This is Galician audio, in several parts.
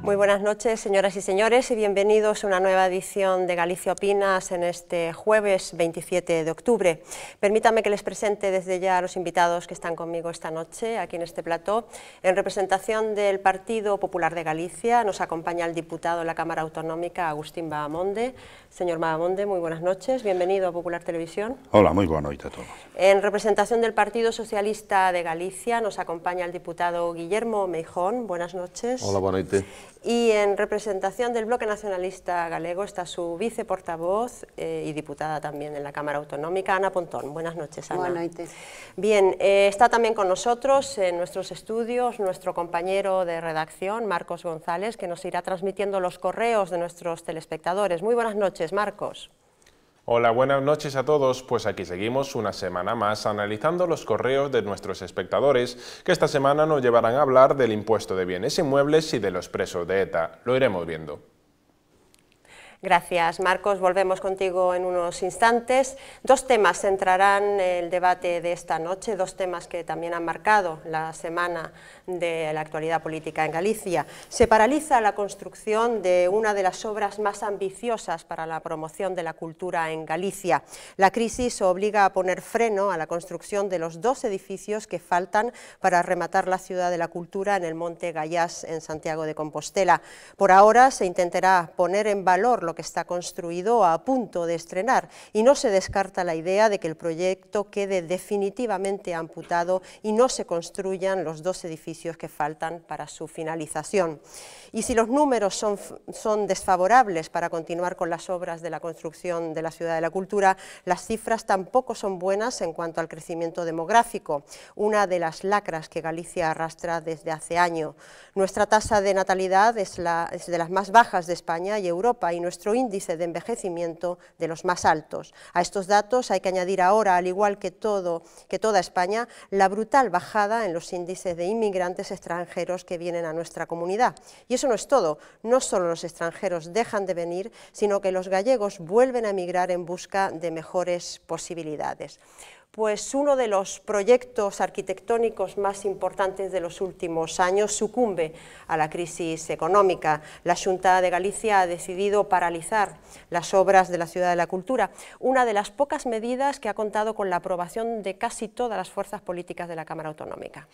Muy buenas noches, señoras y señores, y bienvenidos a una nueva edición de Galicia Opinas en este jueves 27 de octubre. Permítanme que les presente desde ya a los invitados que están conmigo esta noche, aquí en este plató. En representación del Partido Popular de Galicia nos acompaña el diputado de la Cámara Autonómica, Agustín Bahamonde. Señor Bahamonde, muy buenas noches, bienvenido a Popular Televisión. Hola, muy buena noche a todos. En representación del Partido Socialista de Galicia nos acompaña el diputado Guillermo Meijón. Buenas noches. Hola, buenas noches. Y en representación del Bloque Nacionalista Galego está su viceportavoz y diputada también en la Cámara Autonómica, Ana Pontón. Buenas noches, Ana. Buenas noches. Bien, está también con nosotros en nuestros estudios nuestro compañero de redacción, Marcos González, que nos irá transmitiendo los correos de nuestros telespectadores. Muy buenas noches, Marcos. Hola, buenas noches a todos. Pues aquí seguimos una semana más analizando los correos de nuestros espectadores, que esta semana nos llevarán a hablar del impuesto de bienes inmuebles y de los presos de ETA. Lo iremos viendo. Gracias, Marcos. Volvemos contigo en unos instantes. Dos temas centrarán el debate de esta noche, dos temas que también han marcado la semana de la actualidad política en Galicia. Se paraliza la construcción de una de las obras más ambiciosas para la promoción de la cultura en Galicia. La crisis obliga a poner freno a la construcción de los dos edificios que faltan para rematar la ciudad de la cultura en el Monte Gaiás, en Santiago de Compostela. Por ahora se intentará poner en valor lo que está construido a punto de estrenar y no se descarta la idea de que el proyecto quede definitivamente amputado y no se construyan los dos edificios que faltan para su finalización. Y si los números son desfavorables para continuar con las obras de la construcción de la Ciudad de la Cultura, las cifras tampoco son buenas en cuanto al crecimiento demográfico, una de las lacras que Galicia arrastra desde hace años. Nuestra tasa de natalidad es de las más bajas de España y Europa y nuestro índice de envejecimiento de los más altos. A estos datos hay que añadir ahora, al igual que toda España, la brutal bajada en los índices de inmigrantes extranjeros que vienen a nuestra comunidad. Y eso no es todo, no solo los extranjeros dejan de venir, sino que los gallegos vuelven a emigrar en busca de mejores posibilidades. Pues uno de los proyectos arquitectónicos más importantes de los últimos años sucumbe a la crisis económica. La Xunta de Galicia ha decidido paralizar las obras de la Ciudad de la Cultura, una de las pocas medidas que ha contado con la aprobación de casi todas las fuerzas políticas de la Cámara Autonómica.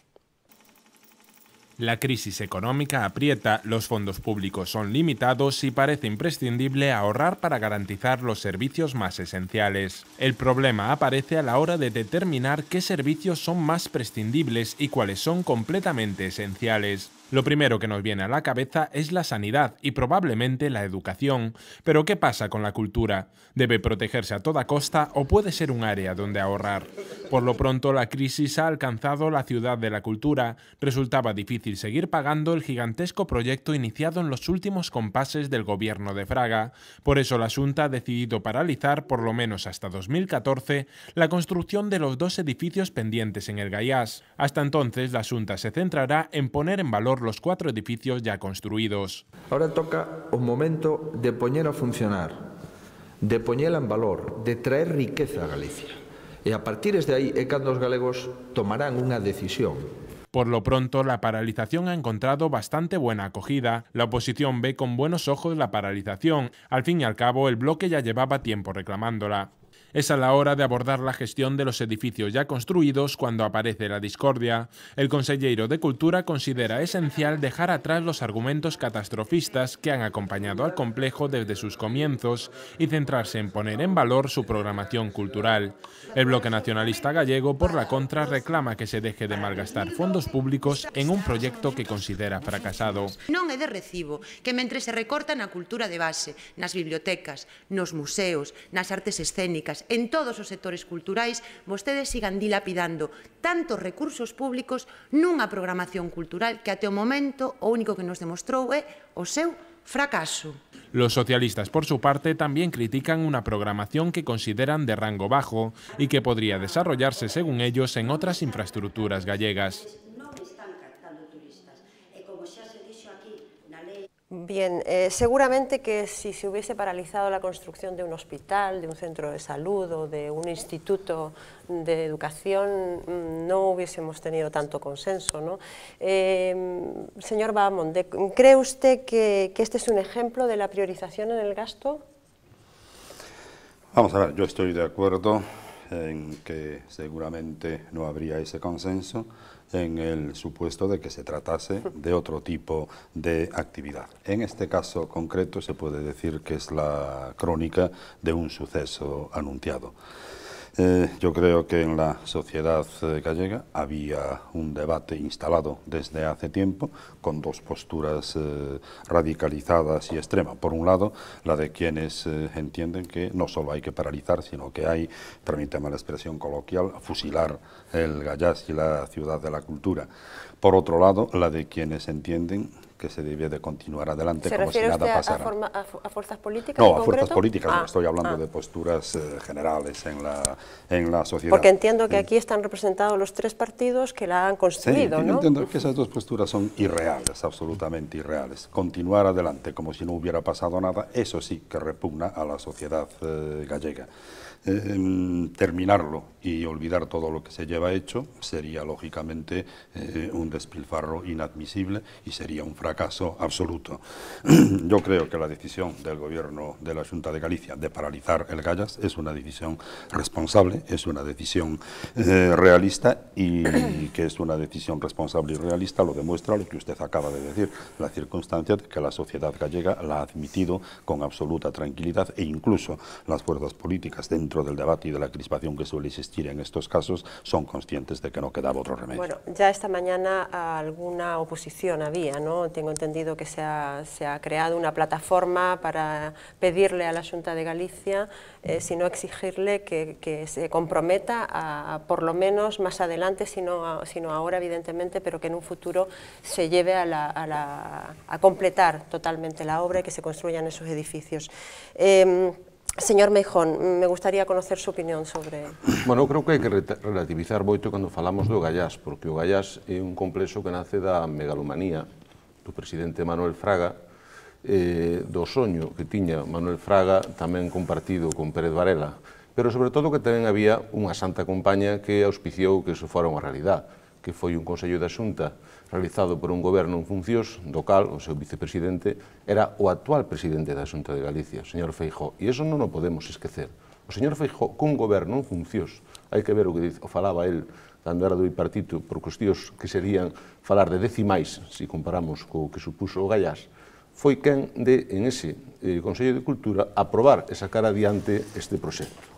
La crisis económica aprieta, los fondos públicos son limitados y parece imprescindible ahorrar para garantizar los servicios más esenciales. El problema aparece a la hora de determinar qué servicios son más prescindibles y cuáles son completamente esenciales. Lo primero que nos viene a la cabeza es la sanidad y probablemente la educación. Pero ¿qué pasa con la cultura? ¿Debe protegerse a toda costa o puede ser un área donde ahorrar? Por lo pronto, la crisis ha alcanzado la Ciudad de la Cultura. Resultaba difícil seguir pagando el gigantesco proyecto iniciado en los últimos compases del gobierno de Fraga. Por eso la Xunta ha decidido paralizar, por lo menos hasta 2014, la construcción de los dos edificios pendientes en el Gaiás. Hasta entonces, la Xunta se centrará en poner en valor los 4 edificios ya construidos. Ahora toca un momento de poñer a funcionar, de poñela en valor, de traer riqueza a Galicia. E a partir de aí é cando os galegos tomarán unha decisión. Por lo pronto, la paralización ha encontrado bastante buena acogida. La oposición ve con buenos ojos la paralización. Al fin y al cabo, el bloque ya llevaba tiempo reclamándola. Es a la hora de abordar la gestión de los edificios ya construidos cuando aparece la discordia. El conselleiro de Cultura considera esencial dejar atrás los argumentos catastrofistas que han acompañado al complejo desde sus comienzos y centrarse en poner en valor su programación cultural. El Bloque Nacionalista Gallego, por la contra, reclama que se deje de malgastar fondos públicos en un proyecto que considera fracasado. Non é de recibo que mentre se recorta na cultura de base, nas bibliotecas, nos museos, nas artes escénicas, en todos os sectores culturais, vostedes sigan dilapidando tantos recursos públicos nunha programación cultural que até o momento o único que nos demostrou é o seu fracaso. Los socialistas, por su parte, también critican una programación que consideran de rango bajo y que podría desarrollarse, según ellos, en otras infraestructuras gallegas. Bien, seguramente que si se hubiese paralizado la construcción de un hospital, de un centro de salud o de un instituto de educación, no hubiésemos tenido tanto consenso, ¿no? Señor Bahamonde, ¿cree usted que este es un ejemplo de la priorización en el gasto? Vamos a ver, yo estoy de acuerdo en que seguramente no habría ese consenso en el supuesto de que se tratase de otro tipo de actividad. En este caso concreto se puede decir que es la crónica de un suceso anunciado. Yo creo que en la sociedad gallega había un debate instalado desde hace tiempo con dos posturas radicalizadas y extremas. Por un lado, la de quienes entienden que no solo hay que paralizar, sino que hay, permítame la expresión coloquial, fusilar el Gallás y la ciudad de la cultura. Por otro lado, la de quienes entienden que se debe de continuar adelante como si nada pasara. ¿Se refiere usted a fuerzas políticas? No, a fuerzas políticas, no estoy hablando de posturas generales en la sociedad. Porque entiendo que aquí están representados los tres partidos que la han construido, sí, ¿no? Entiendo que esas dos posturas son irreales, absolutamente irreales. Continuar adelante como si no hubiera pasado nada, eso sí que repugna a la sociedad gallega. Terminarlo y olvidar todo lo que se lleva hecho sería lógicamente un despilfarro inadmisible y sería un fracaso absoluto. Yo creo que la decisión del gobierno de la Xunta de Galicia de paralizar el Gallás es una decisión responsable, es una decisión realista, y que es una decisión responsable y realista lo demuestra lo que usted acaba de decir, la circunstancia de que la sociedad gallega la ha admitido con absoluta tranquilidad, e incluso las fuerzas políticas dentro del debate y de la crispación que suele existir en estos casos son conscientes de que no quedaba otro remedio. Bueno, ya esta mañana alguna oposición había, ¿no? Tengo entendido que se ha creado una plataforma para pedirle a la Xunta de Galicia, si no exigirle que se comprometa a por lo menos más adelante, sino ahora evidentemente, pero que en un futuro se lleve a completar totalmente la obra y que se construyan esos edificios. Señor Meijón, me gustaría conocer su opinión sobre... Bueno, creo que hai que relativizar moito cando falamos do Gallás, porque o Gallás é un complexo que nace da megalomanía do presidente Manuel Fraga, do soño que tiña Manuel Fraga tamén compartido con Pérez Varela, pero sobre todo que tamén había unha santa compaña que auspiciou que iso fora unha realidade, que foi un Consello da Xunta realizado por un goberno en funcións, do cal o seu vicepresidente era o actual presidente da Xunta de Galicia, o señor Feijóo, e iso non o podemos esquecer. O señor Feijóo, cun goberno en funcións, hai que ver o que falaba el cando era do bipartito, por cuestións que serían falar de decimais, se comparamos co que supuso o Gallás, foi quen de, en ese Consello de Cultura, aprobar e sacar adiante este proxecto.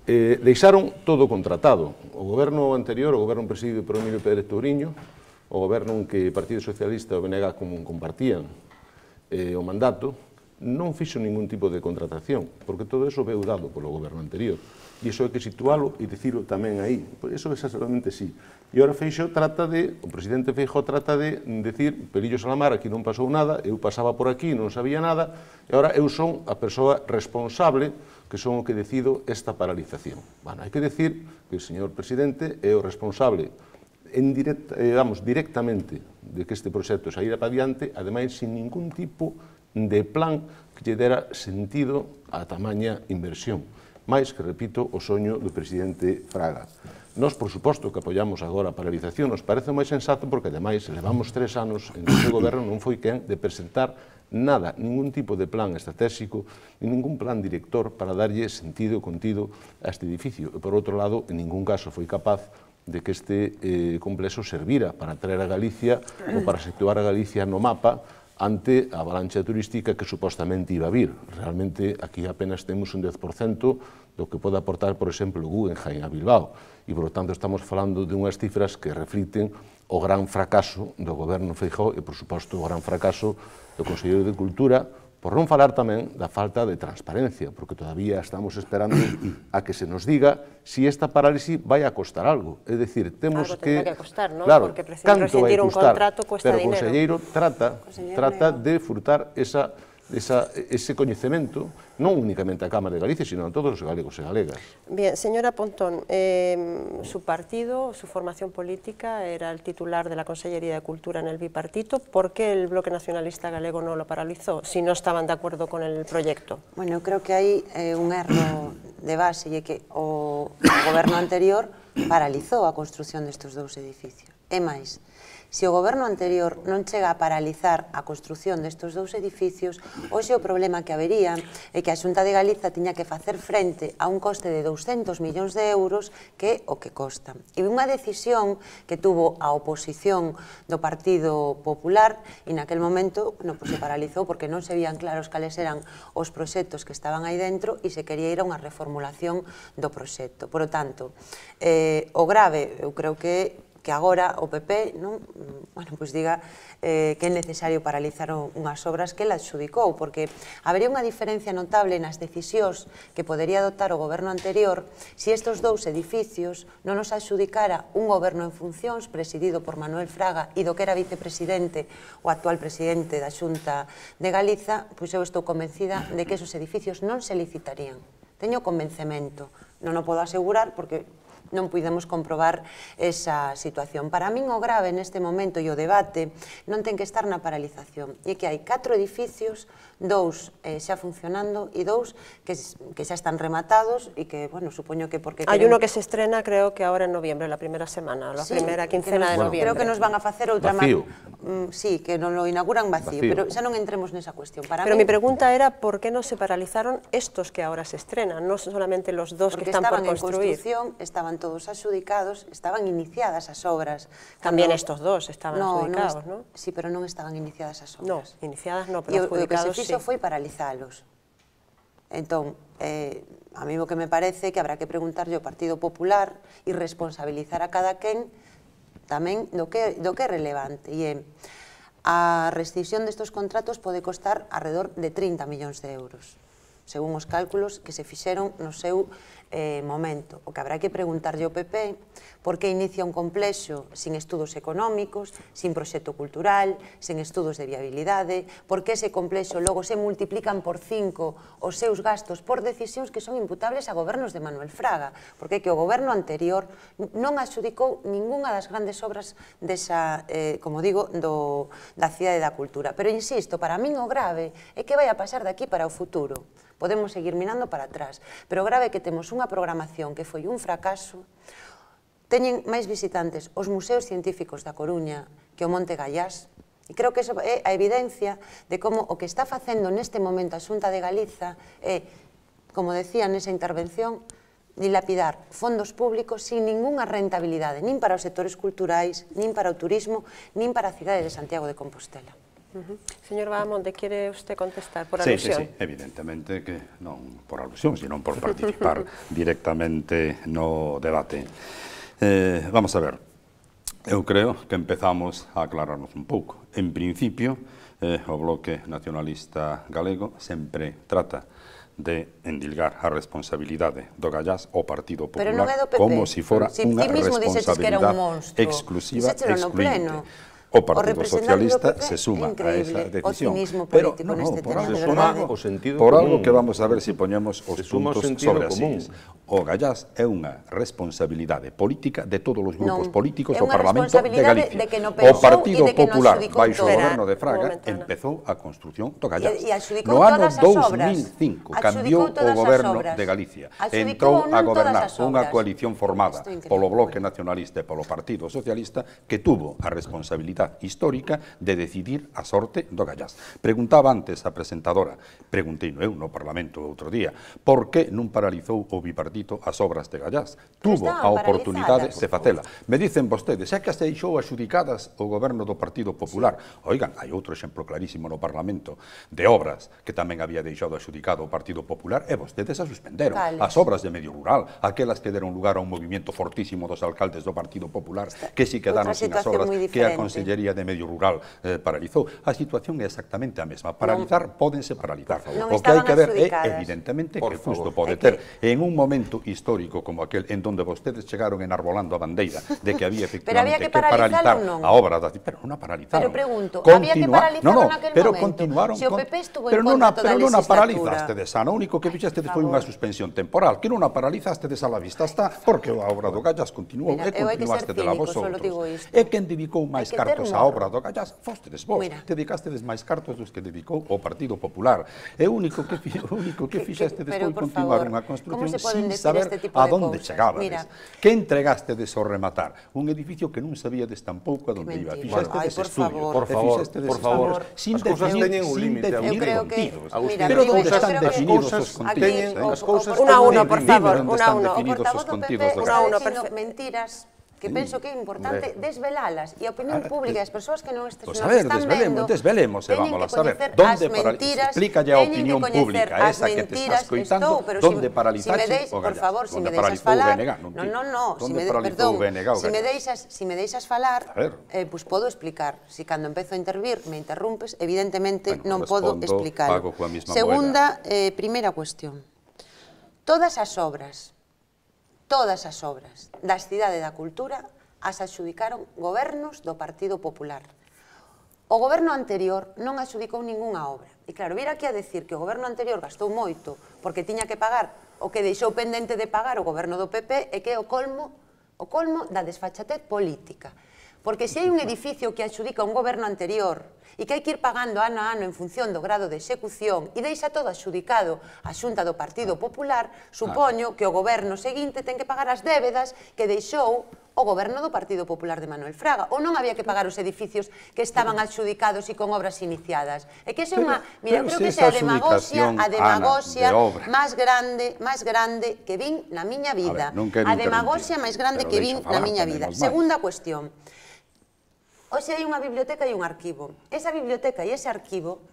Deixaron todo contratado. O goberno anterior, o goberno presidido por Emilio Pérez Touriño, o goberno en que o Partido Socialista e o BNG compartían o mandato, non fixo ningún tipo de contratación, porque todo eso veu dado polo goberno anterior. E iso hai que situalo e dicilo tamén aí. Iso exactamente sí. E ora o presidente Feijóo trata de decir, pelillos a la mar, aquí non pasou nada, eu pasaba por aquí, non sabía nada, e ora eu son a persoa responsable que son o que decido esta paralización. Bueno, hai que decir que o señor presidente é o responsable directamente de que este proxecto saíra para diante, ademais sin ningún tipo de plan que lle dera sentido a tamaña inversión. Mais que, repito, o soño do presidente Fraga. Nós, por suposto, que apoiamos agora a paralización, nos parece máis sensato porque, ademais, levamos 3 anos en que o goberno non foi quen de presentar nada, ningún tipo de plan estratégico, ni ningún plan director para darlle sentido e contido a este edificio. E, por outro lado, en ningún caso foi capaz de que este complexo servira para traer a Galicia ou para situar a Galicia no mapa ante a avalancha turística que supostamente iba a vir. Realmente aquí apenas temos un 10% do que pode aportar, por exemplo, o Guggenheim a Bilbao. E, por lo tanto, estamos falando de unhas cifras que refliten o gran fracaso do goberno Feijóo e, por suposto, o gran fracaso do Conselleiro de Cultura, por non falar tamén da falta de transparencia, porque todavía estamos esperando a que se nos diga si esta parálisis vai a costar algo. É dicir, temos algo que... que costar, ¿no? Claro, porque canto vai un costar, contrato cuesta pero o dinero. conselleiro trata de furtar ese coñecemento, non únicamente a Cámara de Galicia, sino a todos os galegos e galegas. Bien, señora Pontón, su partido, su formación política era el titular de la Consellería de Cultura en el bipartito. ¿Por qué el Bloque Nacionalista Galego no lo paralizó, si no estaban de acuerdo con el proyecto? Bueno, eu creo que hai un erro de base e que o goberno anterior paralizou a construción destes dous edificios. E máis, se o goberno anterior non chega a paralizar a construción destes dous edificios, hoxe o problema que habería é que a Xunta de Galiza tiña que facer frente a un coste de 200 millóns de euros que é o que costa. E unha decisión que tuvo a oposición do Partido Popular e naquel momento se paralizou porque non se vían claros cales eran os proxectos que estaban aí dentro e se quería ir a unha reformulación do proxecto. Por lo tanto, o grave, eu creo que agora o PP diga que é necesario paralizar unhas obras que la adxudicou, porque habería unha diferencia notable nas decisións que podería adoptar o goberno anterior se estes dous edificios non nos adxudicara un goberno en funcións presidido por Manuel Fraga e do que era vicepresidente o actual presidente da Xunta de Galiza. Pois eu estou convencida de que esos edificios non se licitarían. Teño convencemento, non o podo asegurar porque non pudemos comprobar esa situación. Para min o grave neste momento e o debate non ten que estar na paralización. E que hai 4 edificios, 2 xa funcionando e 2 que xa están rematados e que, bueno, supoño que porque... Hai uno que se estrena, creo que ahora en noviembre, la primera semana, la primera quincena de noviembre. Creo que nos van a facer outra... Vacío. Sí, que non lo inauguran vacío, pero xa non entremos nesa cuestión. Pero mi pregunta era por qué no se paralizaron estos que ahora se estrenan, no solamente los dos que están por construir. Porque estaban en construcción, estaban todos adxudicados, estaban iniciadas as obras. También estos dos estaban adxudicados, ¿no? Sí, pero non estaban iniciadas as No, obras. iniciadas no, pero adxudicados sí. E o que se fixo foi paralizalos. Entón, a mí o que me parece que habrá que preguntarlle ao Partido Popular e responsabilizar a cada quen tamén do que é relevante. E a rescisión destes contratos pode costar alrededor de 30 millóns de euros, según os cálculos que se fixeron no seu momento. O que habrá que preguntarlle ao PP por que inicia un complexo sin estudos económicos, sin proxecto cultural, sin estudos de viabilidade, por que ese complexo logo se multiplican por 5 os seus gastos por decisións que son imputables a gobernos de Manuel Fraga, porque é que o goberno anterior non adxudicou ningunha das grandes obras desa, como digo, da Cidade da Cultura. Pero insisto, para min o grave é que vai a pasar daqui para o futuro. Podemos seguir mirando para atrás, pero o grave é que temos unha programación que foi un fracaso. Teñen máis visitantes os museos científicos da Coruña que o Monte Gallás, e creo que iso é a evidencia de como o que está facendo neste momento a Xunta de Galiza é, como decía nesa intervención, dilapidar fondos públicos sin ningunha rentabilidade, nin para os sectores culturais, nin para o turismo, nin para a cidade de Santiago de Compostela. Señor Bahamonde, ¿quiere usted contestar por alusión? Sí, evidentemente que non por alusión, sino por participar directamente no debate. Vamos a ver, eu creo que empezamos a aclararnos un pouco. En principio, o Bloque Nacionalista Galego sempre trata de endilgar a responsabilidade do Gallás ao Partido Popular como se fora unha responsabilidade exclusiva, excluyente. O Partido Socialista se suma a esa decisión, pero por algo que vamos a ver se poñemos os puntos sobre as sillas. O Gallás é unha responsabilidade política de todos os grupos políticos do Parlamento de Galicia. O Partido Popular, baixo o goberno de Fraga, empezou a construción do Gallás. No ano 2005 cambiou o goberno de Galicia. Entrou a gobernar unha coalición formada polo Bloque Nacionalista e polo Partido Socialista que tuvo a responsabilidade oportunidade histórica de decidir a sorte do Gallás. Preguntaba antes a presentadora, pregunteino eu no Parlamento outro día, por que non paralizou o bipartito as obras de Gallás? Tuvo a oportunidade de facela. Me dicen vostedes, xa que as deixou axudicadas o goberno do Partido Popular. Oigan, hai outro exemplo clarísimo no Parlamento de obras que tamén había deixado axudicado o Partido Popular e vostedes a suspenderon. As obras de medio rural, aquelas que deron lugar a un movimento fortísimo dos alcaldes do Partido Popular, que si quedaron sin as obras que a Consellería de Medio Rural paralizou. A situación é exactamente a mesma. Paralizar, pódense paralizar. O que hai que ver é, evidentemente, que justo pode ter en un momento histórico como aquel en donde vostedes chegaron enarbolando a bandeira de que había efectivamente que paralizar a obra da... Pero non a paralizaron. Pero pregunto, había que paralizarlo naquel pero momento? Continuaron, Se o PP estuvo en contra toda a legislatura. Pero non a paralizastedes, Ana, o único que fixastedes foi unha suspensión temporal, que non a paralizastedes a la vista está, porque a obra do Gallás continuou e continuaste de la vosotros. E quen dedicou máis cartos á obra do Gallás, fostedes vos, dedicastedes máis cartos dos que dedicou o Partido Popular. E o único que fixastedes foi continuar unha construcción sin saber a donde chegabades. Que entregastedes ao rematar? Un edificio que non sabíades tampouco a donde iba. Fixastedes estudios, por favor, sin as cousas teñen un límite. Pero onde están definidos os contidos? Uno a uno, por favor, uno a uno. O portavoz do PP está dicindo mentiras que penso que é importante desvelalas e a opinión pública e as persoas que non están vendo desvelemos e vamos a saber donde paralizar, explícalle a opinión pública esa que te está escoitando donde paralizaxe o Gallás. Por favor, se me deixas falar, se me deixas falar, pois podo explicar. Se cando empezo a intervir me interrumpes, evidentemente non podo explicar. Segunda, primeira cuestión. Todas as obras da Cidade da Cultura as adxudicaron gobernos do Partido Popular. O goberno anterior non adxudicou ningunha obra. E claro, vir aquí a decir que o goberno anterior gastou moito porque tiña que pagar o que deixou pendente de pagar o goberno do PP e que é o colmo da desfachatez política. Porque se hai un edificio que adxudica un goberno anterior e que hai que ir pagando ano a ano en función do grado de execución e deixa todo adxudicado á Xunta do Partido Popular, supoño que o goberno seguinte ten que pagar as débedas que deixou o goberno do Partido Popular de Manuel Fraga. Ou non había que pagar os edificios que estaban adxudicados e con obras iniciadas. É que esa é unha... Mira, creo que esa é a demagoxia máis grande que vin na miña vida. A demagoxia máis grande que vin na miña vida. Segunda cuestión. Hoxe hai unha biblioteca e un arquivo. Esa biblioteca e ese arquivo,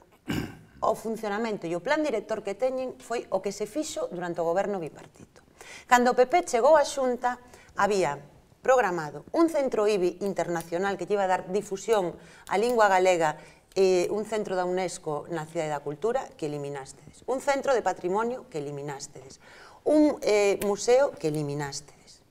o funcionamento e o plan director que teñen foi o que se fixo durante o goberno bipartito. Cando o PP chegou á Xunta, había programado un centro IBI internacional que lle iba a dar difusión á lingua galega e un centro da UNESCO na Cidade da Cultura que eliminastedes. Un centro de patrimonio que eliminastedes. Un museo que eliminastedes.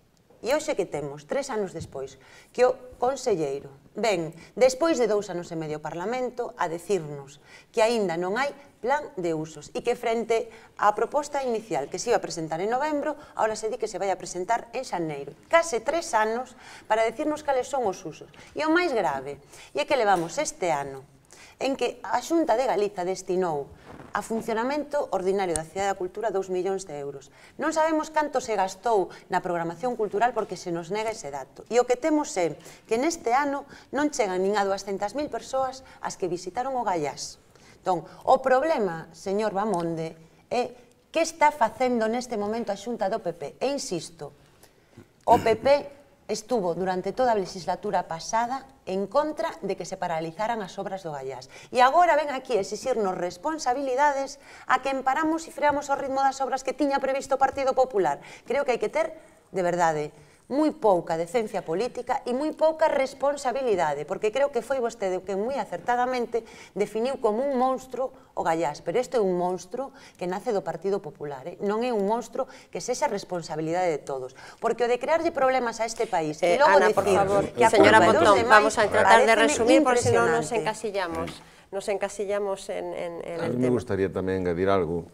E hoxe que temos, 3 anos despois, que o conselleiro ven, despois de 2 anos e medio ao Parlamento, a decirnos que aínda non hai plan de usos e que frente á proposta inicial que se iba a presentar en novembro, ahora se di que se vai a presentar en xaneiro. Case 3 anos para decirnos cales son os usos. E o máis grave é que levamos este ano en que a Xunta de Galiza destinou a funcionamento ordinario da Cidade da Cultura 2 millóns de euros. Non sabemos canto se gastou na programación cultural porque se nos nega ese dato. E o que temos é que neste ano non chegan nin a 200.000 persoas as que visitaron o Gallás. Entón, o problema, señor Bamonde, é que está facendo neste momento a Xunta do PP. E insisto, o PP estuvo durante toda a legislatura pasada en contra de que se paralizaran as obras do Gallás. E agora ven aquí a exixirnos responsabilidades a que emparamos e freamos o ritmo das obras que tiña previsto o Partido Popular. Creo que hai que ter, de verdade, moi pouca decencia política e moi pouca responsabilidade, porque creo que foi vostede o que moi acertadamente definiu como un monstro o Gallás, pero este é un monstro que nace do Partido Popular, non é un monstro que sexa responsabilidade de todos, porque o de crearlle problemas a este país e logo Ana, por favor, señora Montón, vamos a tratar de resumir, porque senón nos encasillamos en el tema. A mí me gustaría tamén engadir algo.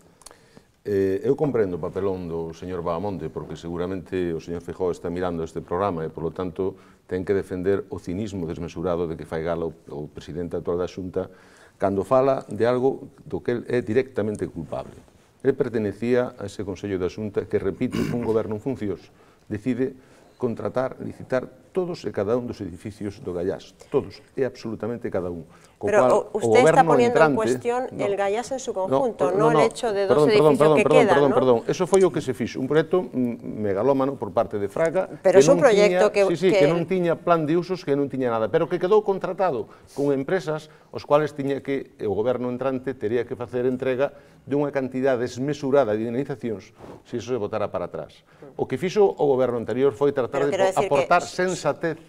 Eu comprendo o papelón do señor Bahamonde, porque seguramente o señor Feijóo está mirando este programa e, polo tanto, ten que defender o cinismo desmesurado de que fai gala o presidente actual da Xunta cando fala de algo do que é directamente culpable. Ele pertenecía a ese Consello da Xunta que, repito, un goberno en funcións decide contratar, licitar todos e cada un dos edificios do Gallás, todos, e absolutamente cada un. Pero usted está poniendo en cuestión el Gallás en su conjunto, no el hecho de dos edificios que quedan, ¿no? Perdón, eso foi o que se fixo, un proxecto megalómano por parte de Fraga. Pero é un proxecto que non tiña plan de usos, que non tiña nada, pero que quedou contratado con empresas os cuales tiña que, o goberno entrante teria que facer entrega de unha cantidad desmesurada de indemnizacións se iso se botara para atrás. O que fixo o goberno anterior foi tratar de aportar sensatez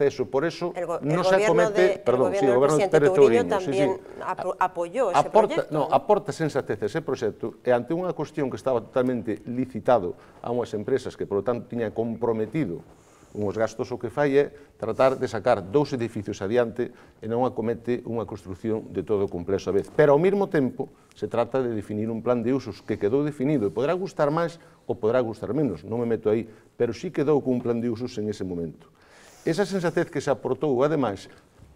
a eso, por eso non se acomete, perdón, si o goberno de Pérez Touriño tamén apoyou ese proxecto. No, aporta sensatez a ese proxecto e ante unha cuestión que estaba totalmente licitado a unhas empresas que, por lo tanto, tiñan comprometido unhos gastos, o que fai é tratar de sacar dous edificios adiante e non acomete unha construcción de todo o complexo a vez. Pero, ao mesmo tempo, se trata de definir un plan de usos que quedou definido e poderá gustar máis ou poderá gustar menos, non me meto aí, pero sí quedou con un plan de usos en ese momento. Esa sensatez que se aportou, ademais,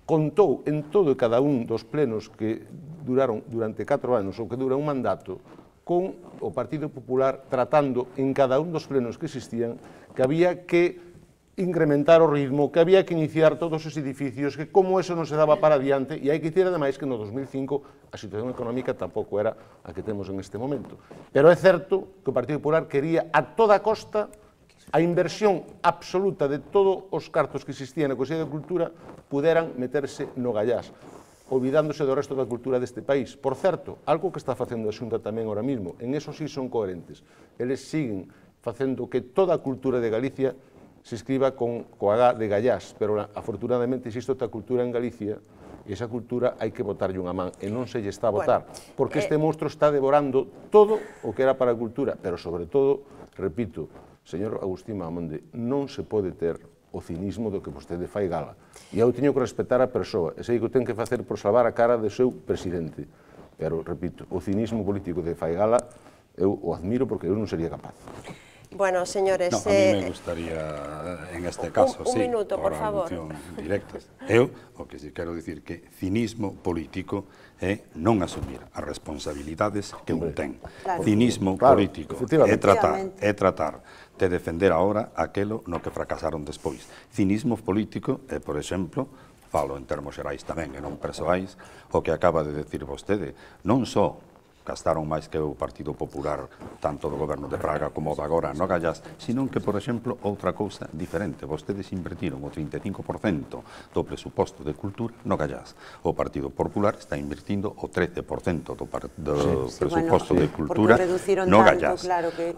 contou en todo e cada un dos plenos que duraron durante 4 anos ou que dura un mandato con o Partido Popular tratando en cada un dos plenos que existían que había que incrementar o ritmo, que había que iniciar todos os edificios, que como eso non se daba para adiante, e hai que dicir ademais que no 2005 a situación económica tampouco era a que temos en este momento. Pero é certo que o Partido Popular quería a toda costa a inversión absoluta de todos os cartos que existían na Consellería de Cultura puderan meterse no Gallás, olvidándose do resto da cultura deste país. Por certo, algo que está facendo a Xunta tamén ahora mismo, en eso sí son coherentes. Eles siguen facendo que toda a cultura de Galicia se escriba con H de Gallás, pero afortunadamente existe outra cultura en Galicia e esa cultura hai que botarlle unha man e non se lle está a botar, porque este monstro está devorando todo o que era para a cultura, pero sobre todo, repito, señor Agustín Mahamonde, non se pode ter o cinismo do que vostede fai gala. E eu teño que respetar a persoa, e sei que o ten que facer por salvar a cara do seu presidente. Pero, repito, o cinismo político de fai gala, eu o admiro porque eu non sería capaz. Bueno, señores... No, a mí me gustaría, en este caso, un minuto, por favor. Directas. Eu, o que si quero dicir que cinismo político é non asumir as responsabilidades que un ten. Cinismo político é tratar de defender agora aquelo no que fracasaron despois. Cinismo político é, por exemplo, falo en termos xerais tamén e non persoais, o que acaba de decir vostede, non só gastaron máis que o Partido Popular, tanto do goberno de Fraga como de agora no Gallás, senón que, por exemplo, outra cousa diferente. Vostedes invertiron o 35% do presuposto de cultura no Gallás. O Partido Popular está invertindo o 13% do presuposto de cultura no Gallás.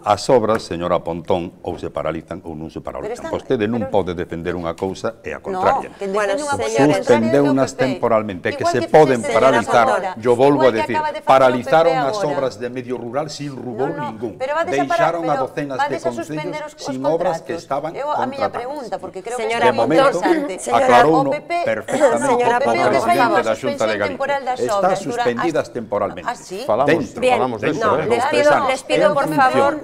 As obras, señora Pontón, ou se paralizan ou non se paralizan. Vostede non pode defender unha cousa e a contraria. Suspendeunas temporalmente, que se poden paralizar, yo volvo a decir, paralizaron as obras de medio rural sin rubor ningún. Deixaron a docenas de concellos sin obras que estaban contratadas. De momento, aclarou perfectamente o presidente da Xunta de Galicia. Está suspendidas temporalmente. Falamos de isto. Les pido, por favor,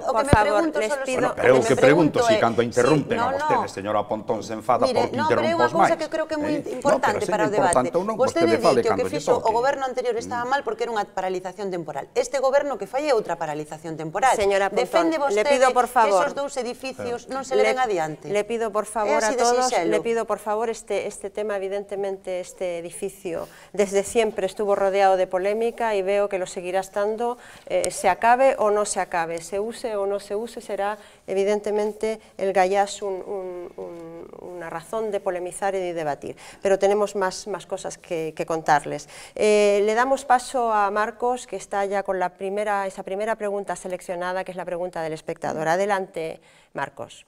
pero eu que pregunto, si cando interrumpen a vostedes, señora Pontón, se enfada porque interrompos máis. Mire, non, pero é unha cousa que creo que é moi importante para o debate. Vostede di que o que fixo o goberno anterior estaba mal porque era unha paralización temporal. Este goberno que fai é outra paralización temporal. Señora Pontón, defende vostede que esos dous edificios non se leven adiante. Le pido por favor a todos, le pido por favor este tema, evidentemente este edificio desde siempre estuvo rodeado de polémica y veo que lo seguirá estando, se acabe o no se acabe, se use o no se use, será evidentemente el Gallás una razón de polemizar y de debatir, pero tenemos más cosas que contarles. Le damos paso a Marcos, que está ya con esa primera pregunta seleccionada, que es la pregunta del espectador. Adelante, Marcos.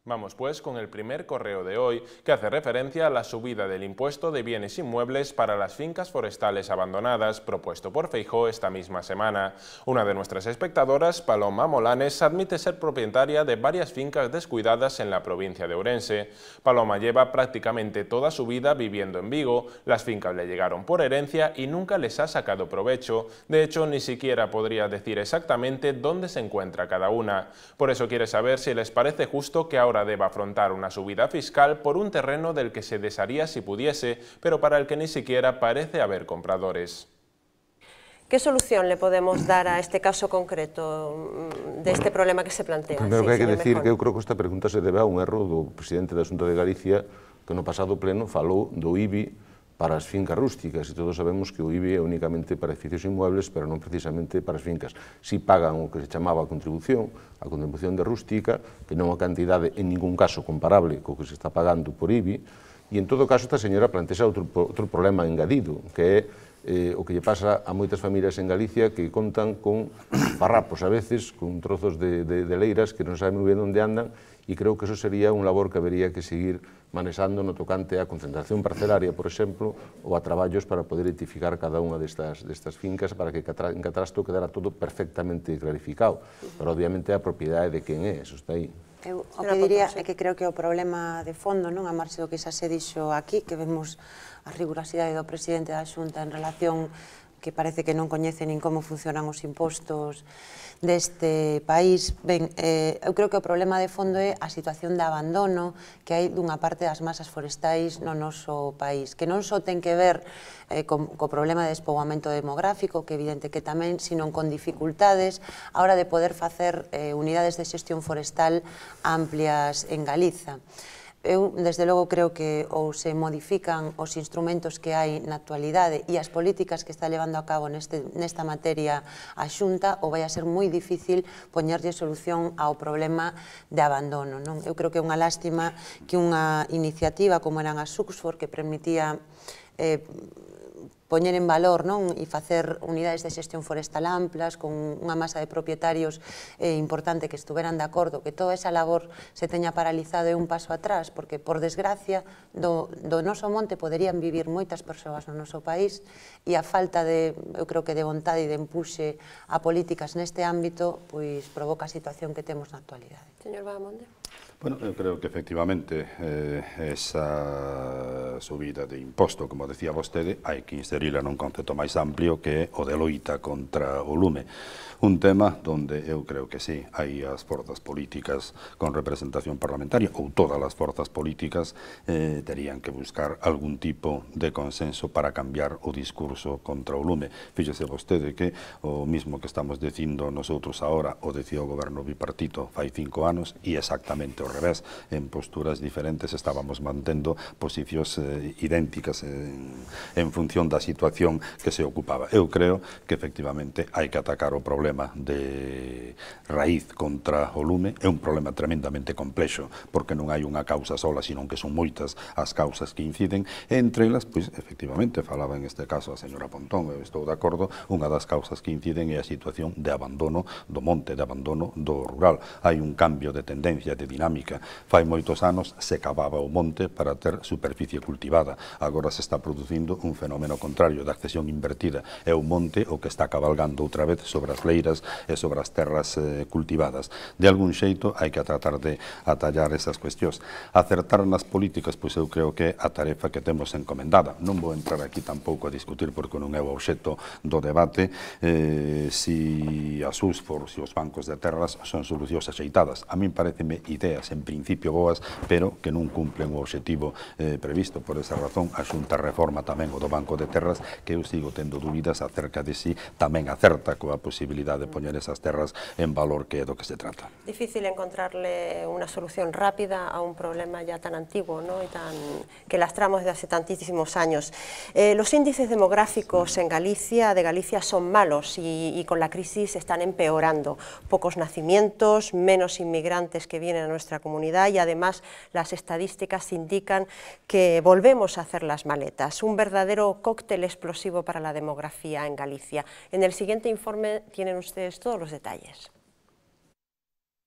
Vamos pues con el primer correo de hoy, que hace referencia a la subida del impuesto de bienes inmuebles para las fincas forestales abandonadas, propuesto por Feijóo esta misma semana. Una de nuestras espectadoras, Paloma Molanes, admite ser propietaria de varias fincas descuidadas en la provincia de Ourense. Paloma lleva prácticamente toda su vida viviendo en Vigo, las fincas le llegaron por herencia y nunca les ha sacado provecho. De hecho, ni siquiera podría decir exactamente dónde se encuentra cada una. Por eso quiere saber si les parece justo que ahora deba afrontar una subida fiscal por un terreno del que se desharía si pudiese, pero para el que ni siquiera parece haber compradores. ¿Qué solución le podemos dar a este caso concreto de este problema que se plantea? Primeiro que hai que decir que eu creo que esta pregunta se debe a un erro do presidente da Xunta de Galicia que no pasado pleno falou do IBI para as fincas rústicas, e todos sabemos que o IBI é únicamente para edificios inmuebles, pero non precisamente para as fincas. Si pagan o que se chamaba a contribución de rústica, que non é unha cantidade en ningún caso comparable co que se está pagando por IBI, e en todo caso esta señora plantexa outro problema engadido, que é o que lle pasa a moitas familias en Galicia que contan con farrapos a veces, con trozos de leiras que non saben moi ben onde andan, e creo que eso sería un labor que habería que seguir manexando no tocante á concentración parcelaria, por exemplo, ou a traballos para poder identificar cada unha destas fincas para que en catastro quedara todo perfectamente clarificado. Pero obviamente a propiedade de quen é, eso está aí. Eu o que diría é que creo que o problema de fondo, non a marxe do que xa se dixo aquí, que vemos a rigurosidade do presidente da Xunta en relación que parece que non coñece nin como funcionan os impostos deste país. Ben, eu creo que o problema de fondo é a situación de abandono que hai dunha parte das masas forestais no noso país, que non só ten que ver co problema de despoboamento demográfico, que é evidente que tamén, sino con dificultades a hora de poder facer unidades de xestión forestal amplias en Galiza. Eu, desde logo, creo que ou se modifican os instrumentos que hai na actualidade e as políticas que está levando a cabo nesta materia a Xunta, ou vai a ser moi difícil poñerlle solución ao problema de abandono. Eu creo que é unha lástima que unha iniciativa como eran as Suxfor, que permitía poñer en valor e facer unidades de xestión forestal amplas con unha masa de propietarios importante que estuveran de acordo, que toda esa labor se teña paralizado e un paso atrás, porque, por desgracia, do noso monte poderían vivir moitas persoas no noso país e a falta de, eu creo que de vontade e de empuxe a políticas neste ámbito, pois provoca a situación que temos na actualidade. Señor Bahamonde. Bueno, eu creo que efectivamente esa subida de imposto, como decía vostede, hai que inserila nun concepto máis amplio que é o de loita contra o lume. Un tema donde eu creo que sí, hai as forzas políticas con representación parlamentaria, ou todas as forzas políticas terían que buscar algún tipo de consenso para cambiar o discurso contra o lume. Fíxese vostede que o mismo que estamos dicindo nosotros agora o decía o goberno bipartito fai 5 anos e exactamente ao revés, en posturas diferentes estábamos mantendo posicións idénticas en función da situación que se ocupaba. Eu creo que efectivamente hai que atacar o problema de raíz contra o lume. É un problema tremendamente complexo, porque non hai unha causa sola, sino que son moitas as causas que inciden, e entre elas, pois, efectivamente, falaba en este caso a señora Pontón, eu estou de acordo, unha das causas que inciden é a situación de abandono do monte, de abandono do rural. Hai un cambio de tendencia, de dinámica. Fai moitos anos se cavaba o monte para ter superficie cultivada. Agora se está producindo un fenómeno contrario, de accesión invertida. É o monte o que está cabalgando outra vez sobre as leiras e sobre as terras cultivadas. De algún xeito hai que tratar de atallar esas cuestións. Acertar nas políticas, pois eu creo que é a tarefa que temos encomendada. Non vou entrar aquí tampouco a discutir, porque non é o obxecto do debate, si as Suxfor, si os bancos de terras son solucións axeitadas. A min pareceme ideas en principio boas, pero que non cumplen o obxectivo previsto. Por esa razón, a Xunta reforma tamén o do Banco de Terras, que eu sigo tendo dúbidas acerca de si tamén acerta coa posibilidade de poñer esas terras en valor, que é do que se trata. Difícil encontrarle una solución rápida a un problema ya tan antiguo, ¿no? Y que lastramos desde hace tantísimos años. Los índices demográficos de Galicia son malos y con la crisis están empeorando. Pocos nacimientos, menos inmigrantes que vienen a nuestra comunidad, y además las estadísticas indican que volvemos a hacer las maletas. Un verdadero cóctel explosivo para la demografía en Galicia. En el siguiente informe tienen ustedes todos los detalles.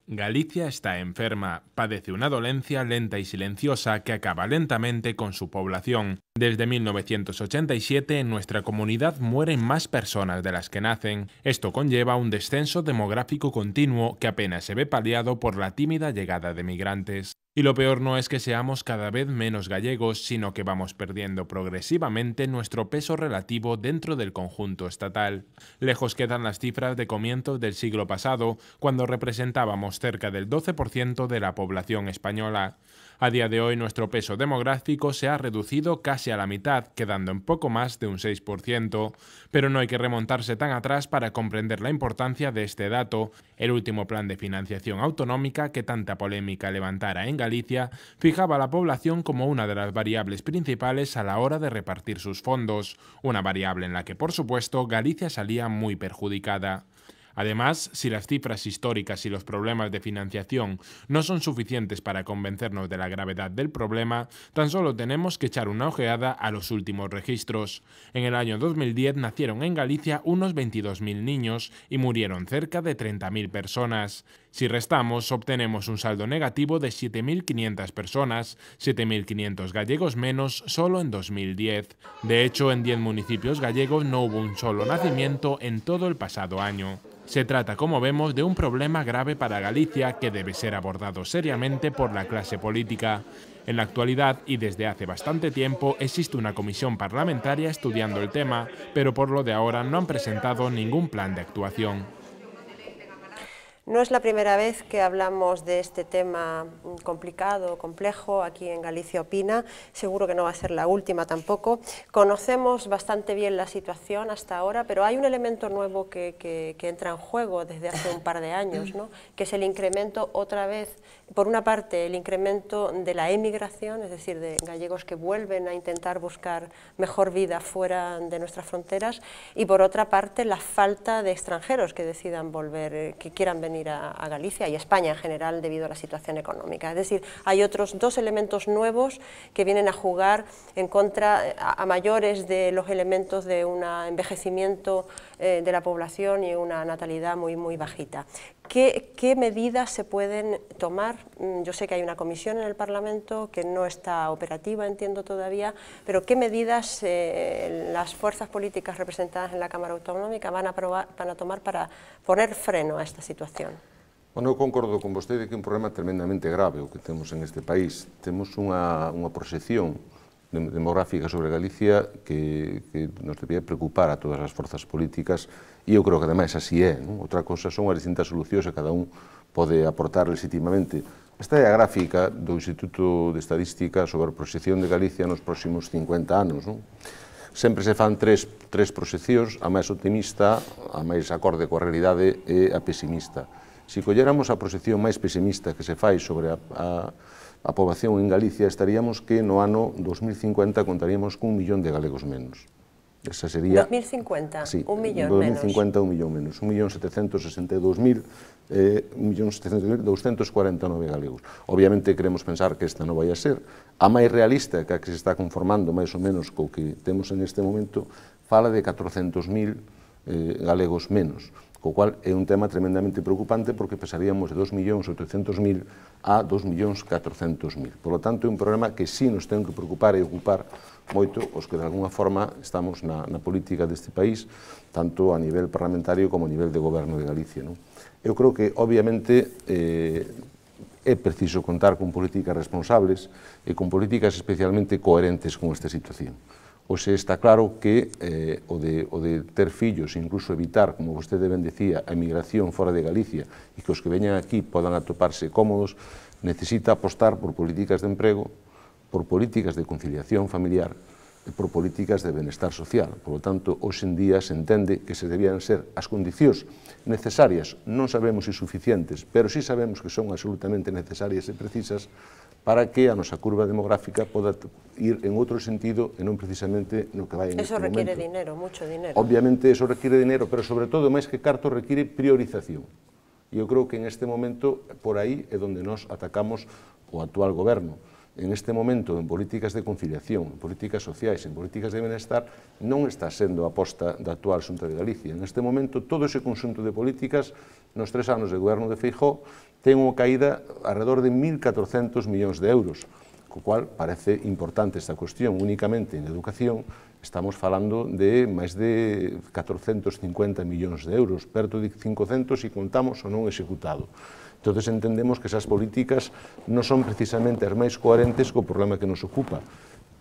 Galicia está enferma, padece una dolencia lenta y silenciosa que acaba lentamente con su población. Desde 1987 en nuestra comunidad mueren más personas de las que nacen. Esto conlleva un descenso demográfico continuo que apenas se ve paliado por la tímida llegada de migrantes. Y lo peor no es que seamos cada vez menos gallegos, sino que vamos perdiendo progresivamente nuestro peso relativo dentro del conjunto estatal. Lejos quedan las cifras de comienzos del siglo pasado, cuando representábamos cerca del 12% de la población española. A día de hoy nuestro peso demográfico se ha reducido casi a la mitad, quedando en poco más de un 6%. Pero no hay que remontarse tan atrás para comprender la importancia de este dato. El último plan de financiación autonómica que tanta polémica levantara en Galicia fijaba a la población como una de las variables principales a la hora de repartir sus fondos, una variable en la que, por supuesto, Galicia salía muy perjudicada. Además, si las cifras históricas y los problemas de financiación no son suficientes para convencernos de la gravedad del problema, tan solo tenemos que echar una ojeada a los últimos registros. En el año 2010 nacieron en Galicia unos 22.000 niños y murieron cerca de 30.000 personas. Si restamos, obtenemos un saldo negativo de 7.500 personas, 7.500 gallegos menos solo en 2010. De hecho, en 10 municipios gallegos no hubo un solo nacimiento en todo el pasado año. Se trata, como vemos, de un problema grave para Galicia que debe ser abordado seriamente por la clase política. En la actualidad, y desde hace bastante tiempo, existe una comisión parlamentaria estudiando el tema, pero por lo de ahora no han presentado ningún plan de actuación. No es la primera vez que hablamos de este tema complicado, complejo, aquí en Galicia Opina, seguro que no va a ser la última tampoco. Conocemos bastante bien la situación hasta ahora, pero hay un elemento nuevo que entra en juego desde hace un par de años, ¿no? Que es el incremento otra vez, por una parte el incremento de la emigración, es decir, de gallegos que vuelven a intentar buscar mejor vida fuera de nuestras fronteras, y por otra parte la falta de extranjeros que decidan volver, que quieran venir a Galicia y a España en general debido a la situación económica. Es decir, hay otros dos elementos nuevos que vienen a jugar en contra a mayores de los elementos de un envejecimiento de la población y una natalidad muy bajita. ¿Qué medidas se pueden tomar? Yo sé que hay una comisión en el Parlamento que no está operativa, entiendo todavía, pero ¿qué medidas las fuerzas políticas representadas en la Cámara Autonómica van a tomar para poner freno a esta situación? Bueno, eu concordo con vostede que é un problema tremendamente grave o que temos en este país. Temos unha proxección demográfica sobre Galicia que nos debía preocupar a todas as forzas políticas e eu creo que ademais así é. Outra cosa son as distintas solucións que cada un pode aportar legitimamente. Esta é a gráfica do Instituto de Estadística sobre a proxección de Galicia nos próximos 50 anos. Sempre se fan tres proxeccións, a máis optimista, a máis acorde coa realidade e a pesimista. Se colléramos a proxección máis pesimista que se fai sobre a poboación en Galicia, estaríamos que no ano 2050 contaríamos con 1 millón de galegos menos. Esa sería... 2050, sí, 1 millón 2050, menos. 1 millón menos. 1.762.000, 1.762.249 galegos. Obviamente queremos pensar que esta non vai a ser. A máis realista, que a que se está conformando máis ou menos co que temos en este momento, fala de 400.000 galegos menos, co cual é un tema tremendamente preocupante porque pasaríamos de 2.800.000 a 2.400.000. Por lo tanto, é un problema que sí nos ten que preocupar e ocupar moito os que de alguna forma estamos na política deste país, tanto a nivel parlamentario como a nivel de goberno de Galicia. Eu creo que, obviamente, é preciso contar con políticas responsables e con políticas especialmente coherentes con esta situación. Oxe, está claro que o de ter fillos, incluso evitar, como vostede ben decía, a emigración fora de Galicia e que os que veñan aquí podan atoparse cómodos, necesita apostar por políticas de emprego, por políticas de conciliación familiar e por políticas de benestar social. Por lo tanto, hoxe en día se entende que se debían ser as condicións necesarias, non sabemos se suficientes, pero sí sabemos que son absolutamente necesarias e precisas para que a nosa curva demográfica poda ir en outro sentido e non precisamente no que vai en este momento. Eso requiere dinero, mucho dinero. Obviamente eso requiere dinero, pero sobre todo, máis que carto, requiere priorización. E eu creo que en este momento, por aí é onde nos atacamos o actual goberno. En este momento, en políticas de conciliación, en políticas sociais, en políticas de benestar, non está sendo a aposta da actual Xunta de Galicia. En este momento, todo ese conxunto de políticas, nos 3 anos de goberno de Feijóo, ten unha caída alrededor de 1.400 millóns de euros, co cual parece importante esta cuestión. Únicamente en educación estamos falando de máis de 450 millóns de euros, perto de 500 se contamos o non executado. Entón, entendemos que esas políticas non son precisamente as máis coherentes co problema que nos ocupa.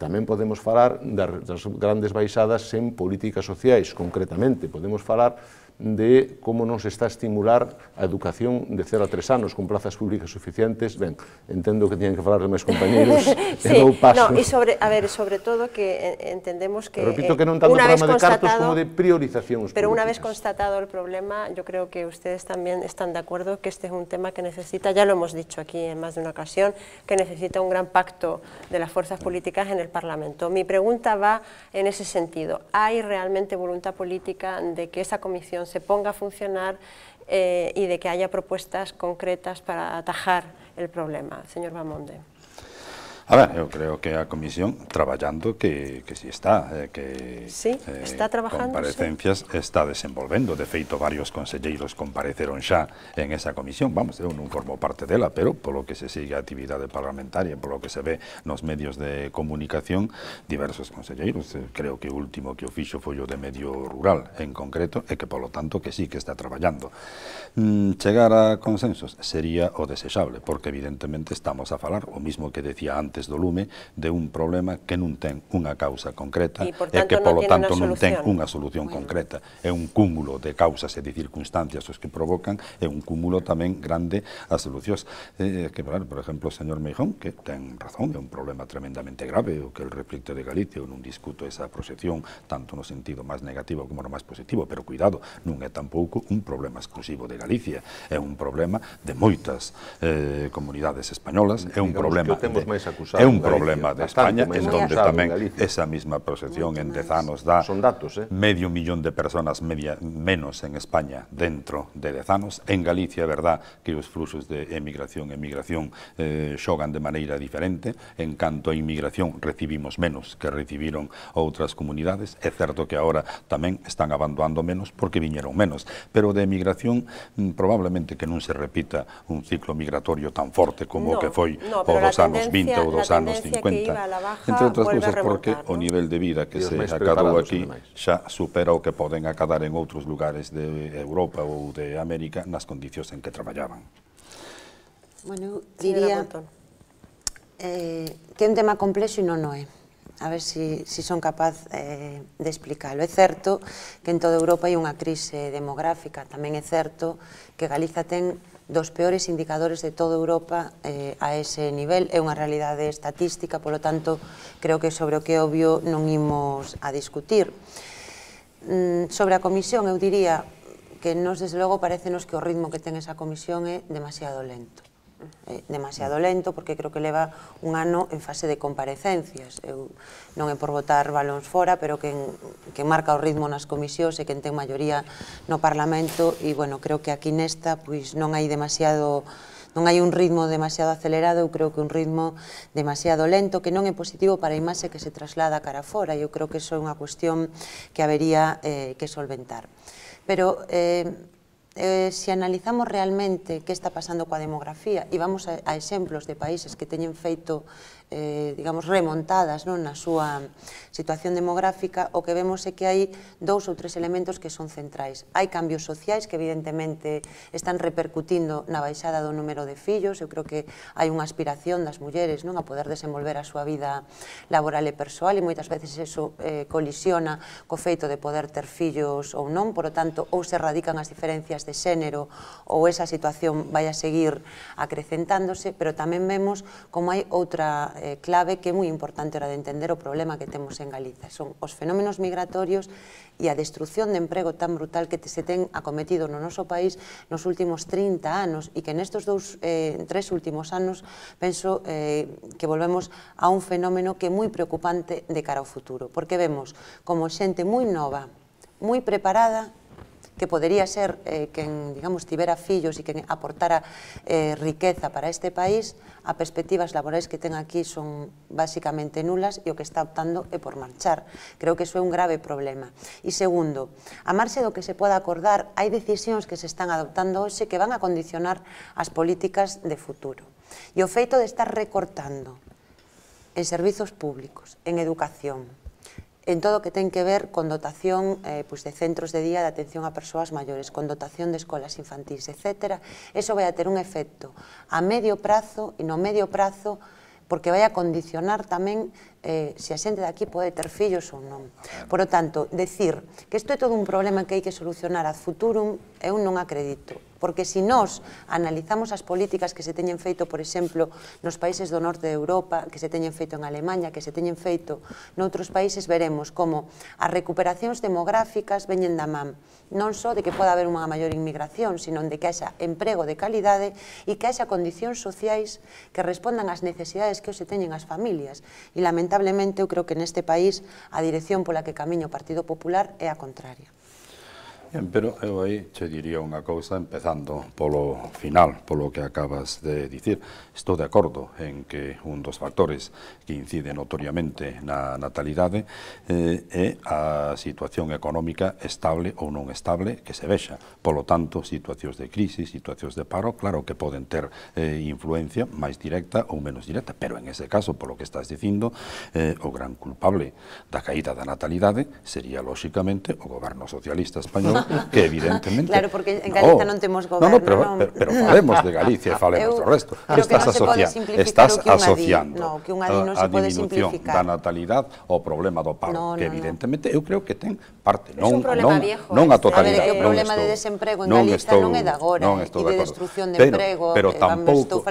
Tamén podemos falar das grandes baixadas en políticas sociais, concretamente. Podemos falar de como non se está a estimular a educación de 0 a 3 anos con plazas públicas suficientes. Ben, entendo que tiñan que falar os meus compañeros, sí, e dou paso. No, e sobre todo que entendemos que repito que non tanto programa de cartos como de priorizacións políticas. Pero una vez constatado el problema, yo creo que ustedes también están de acuerdo que este es un tema que necesita, ya lo hemos dicho aquí en más de una ocasión, que necesita un gran pacto de las fuerzas políticas en el Parlamento. Mi pregunta va en ese sentido. ¿Hay realmente voluntad política de que esa comisión se ponga a funcionar y de que haya propuestas concretas para atajar el problema? Señor Bamonde. A ver, eu creo que a Comisión traballando que si está, que sí, está trabajando, comparecencias sí. Está desenvolvendo. De feito, varios conselleiros compareceron xa en esa comisión. Vamos, eu non formo parte dela, pero polo que se sigue a actividade parlamentaria, polo que se ve nos medios de comunicación, diversos conselleiros, creo que o último que o fixo foi o de Medio Rural en concreto, e que polo tanto que sí que está traballando. Chegar a consensos sería o desexable, porque evidentemente estamos a falar, o mismo que decía antes do lume, de un problema que non ten unha causa concreta e que, polo tanto, non ten unha solución concreta. É un cúmulo de causas e de circunstancias os que provocan, é un cúmulo tamén grande as solucións. Que, por exemplo, o señor Meijón, que ten razón, é un problema tremendamente grave, o que el reflicto de Galicia, eu non discuto esa proxección, tanto no sentido máis negativo como no máis positivo, pero cuidado, non é tampouco un problema exclusivo de Galicia, é un problema de moitas comunidades españolas, é un problema é un problema de España, en donde tamén esa mesma proxección en 10 anos dá medio millón de personas menos en España dentro de 10 anos. En Galicia é verdad que os fluxos de emigración xogan de maneira diferente. En canto a inmigración recibimos menos que recibiron outras comunidades. É certo que agora tamén están abandonando menos porque viñeron menos, pero de emigración probablemente que non se repita un ciclo migratorio tan forte como o que foi o dos anos 20 ou dos anos 50, entre outras cousas porque o nivel de vida que se acadou aquí xa supera o que poden acadar en outros lugares de Europa ou de América nas condicións en que traballaban. Bueno, diría que é un tema complexo e non o é. A ver si son capaz de explicarlo. É certo que en toda Europa hai unha crise demográfica, tamén é certo que Galiza ten dos peores indicadores de toda Europa a ese nivel. É unha realidade estatística, polo tanto, creo que sobre o que é obvio non imos a discutir. Sobre a comisión, eu diría que nos, desde logo, parecenos que o ritmo que ten esa comisión é demasiado lento. Demasiado lento, porque creo que leva un ano en fase de comparecencias. Non é por botar balóns fora, pero quen marca o ritmo nas comisións e quen ten maioría no Parlamento, e, bueno, creo que aquí nesta non hai un ritmo demasiado acelerado, eu creo que un ritmo demasiado lento, que non é positivo para a imaxe que se traslada cara fora, e eu creo que iso é unha cuestión que habería que solventar. Pero se analizamos realmente que está pasando coa demografía e vamos a exemplos de países que teñen feito digamos, remontadas na súa situación demográfica, o que vemos é que hai 2 ou 3 elementos que son centrais. Hai cambios sociais que evidentemente están repercutindo na baixada do número de fillos. Eu creo que hai unha aspiración das mulleres a poder desenvolver a súa vida laboral e persoal, e moitas veces eso colisiona co feito de poder ter fillos ou non, por lo tanto, ou se radican as diferencias de xénero ou esa situación vai a seguir acrecentándose, pero tamén vemos como hai outra clave que é moi importante hora de entender o problema que temos en Galiza. Son os fenómenos migratorios e a destrucción de emprego tan brutal que se ten acometido no noso país nos últimos 30 anos, e que nestes 3 últimos anos penso que volvemos a un fenómeno que é moi preocupante de cara ao futuro, porque vemos como xente moi nova, moi preparada, que podería ser quen, digamos, tivera fillos e quen aportara riqueza para este país, as perspectivas laborais que ten aquí son basicamente nulas e o que está optando é por marchar. Creo que iso é un grave problema. E segundo, a marxe do que se poda acordar, hai decisións que se están adoptando hoxe que van a condicionar as políticas de futuro. E o feito de estar recortando en servizos públicos, en educación, en todo o que ten que ver con dotación de centros de día de atención a persoas maiores, con dotación de escolas infantis, etc. Eso vai a ter un efecto a medio prazo e no medio prazo porque vai a condicionar tamén se a xente de aquí pode ter fillos ou non. Por lo tanto, decir que isto é todo un problema que hai que solucionar ad futurum, eu non acredito. Porque se nós analizamos as políticas que se teñen feito, por exemplo, nos países do norte de Europa, que se teñen feito en Alemanha, que se teñen feito noutros países, veremos como as recuperacións demográficas veñen da man, non só de que poda haber unha maior inmigración, sino de que haxa emprego de calidade e que haxa condicións sociais que respondan ás necesidades que hoxe teñen as familias. E, lamentablemente, eu creo que neste país a dirección pola que camiña o Partido Popular é a contraria. Bien, pero eu aí che diría unha cousa empezando polo final, polo que acabas de dicir. Estou de acordo en que un dos factores que incide notoriamente na natalidade é a situación económica estable ou non estable que se vexa. Polo tanto, situacións de crisis, situacións de paro, claro que poden ter influencia máis directa ou menos directa, pero en ese caso, polo que estás dicindo, o gran culpable da caída da natalidade sería, lóxicamente, o goberno socialista español, que evidentemente... Claro, porque en Galicia non temos goberno. Pero falemos de Galicia e falemos do resto. Estás asociando a diminución da natalidade ao problema do paro, que evidentemente eu creo que ten parte, non a totalidade. O problema de desemprego en Galicia non é de agora, e de destrucción de emprego. Pero tampouco...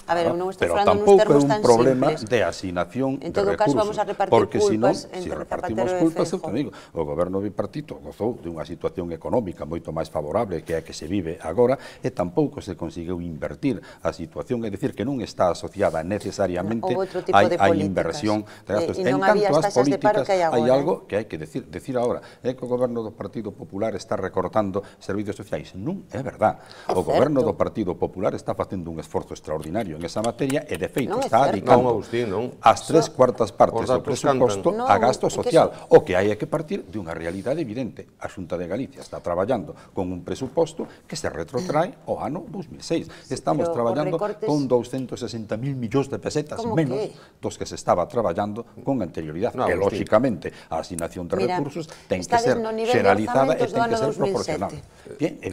A ver, non estou falando nuns termos tan simples. É un problema de asignación de recursos. En todo caso, vamos a repartir culpas entre Zapatero e Feijóo. O goberno bipartito gozou de unha situación económica moito máis favorable que a que se vive agora e tampouco se conseguiu invertir a situación, é dicir, que non está asociada necesariamente á inversión de gastos. En canto ás políticas, hai algo que hai que decir agora, é que o goberno do Partido Popular está recortando servicios sociais. Non é verdad. O goberno do Partido Popular está facendo un esforzo extraordinario en esa materia e, de feito, está dedicando as 3/4 partes do presuposto a gasto social. O que hai é que partir de unha realidade evidente. A Xunta de Galicia está traballando con un presuposto que se retrotrae ao ano 2006. Estamos traballando con 260.000 millóns de pesetas menos dos que se estaba traballando con anterioridade. Que, lóxicamente, a asignación de recursos ten que ser generalizada e ten que ser proporcional.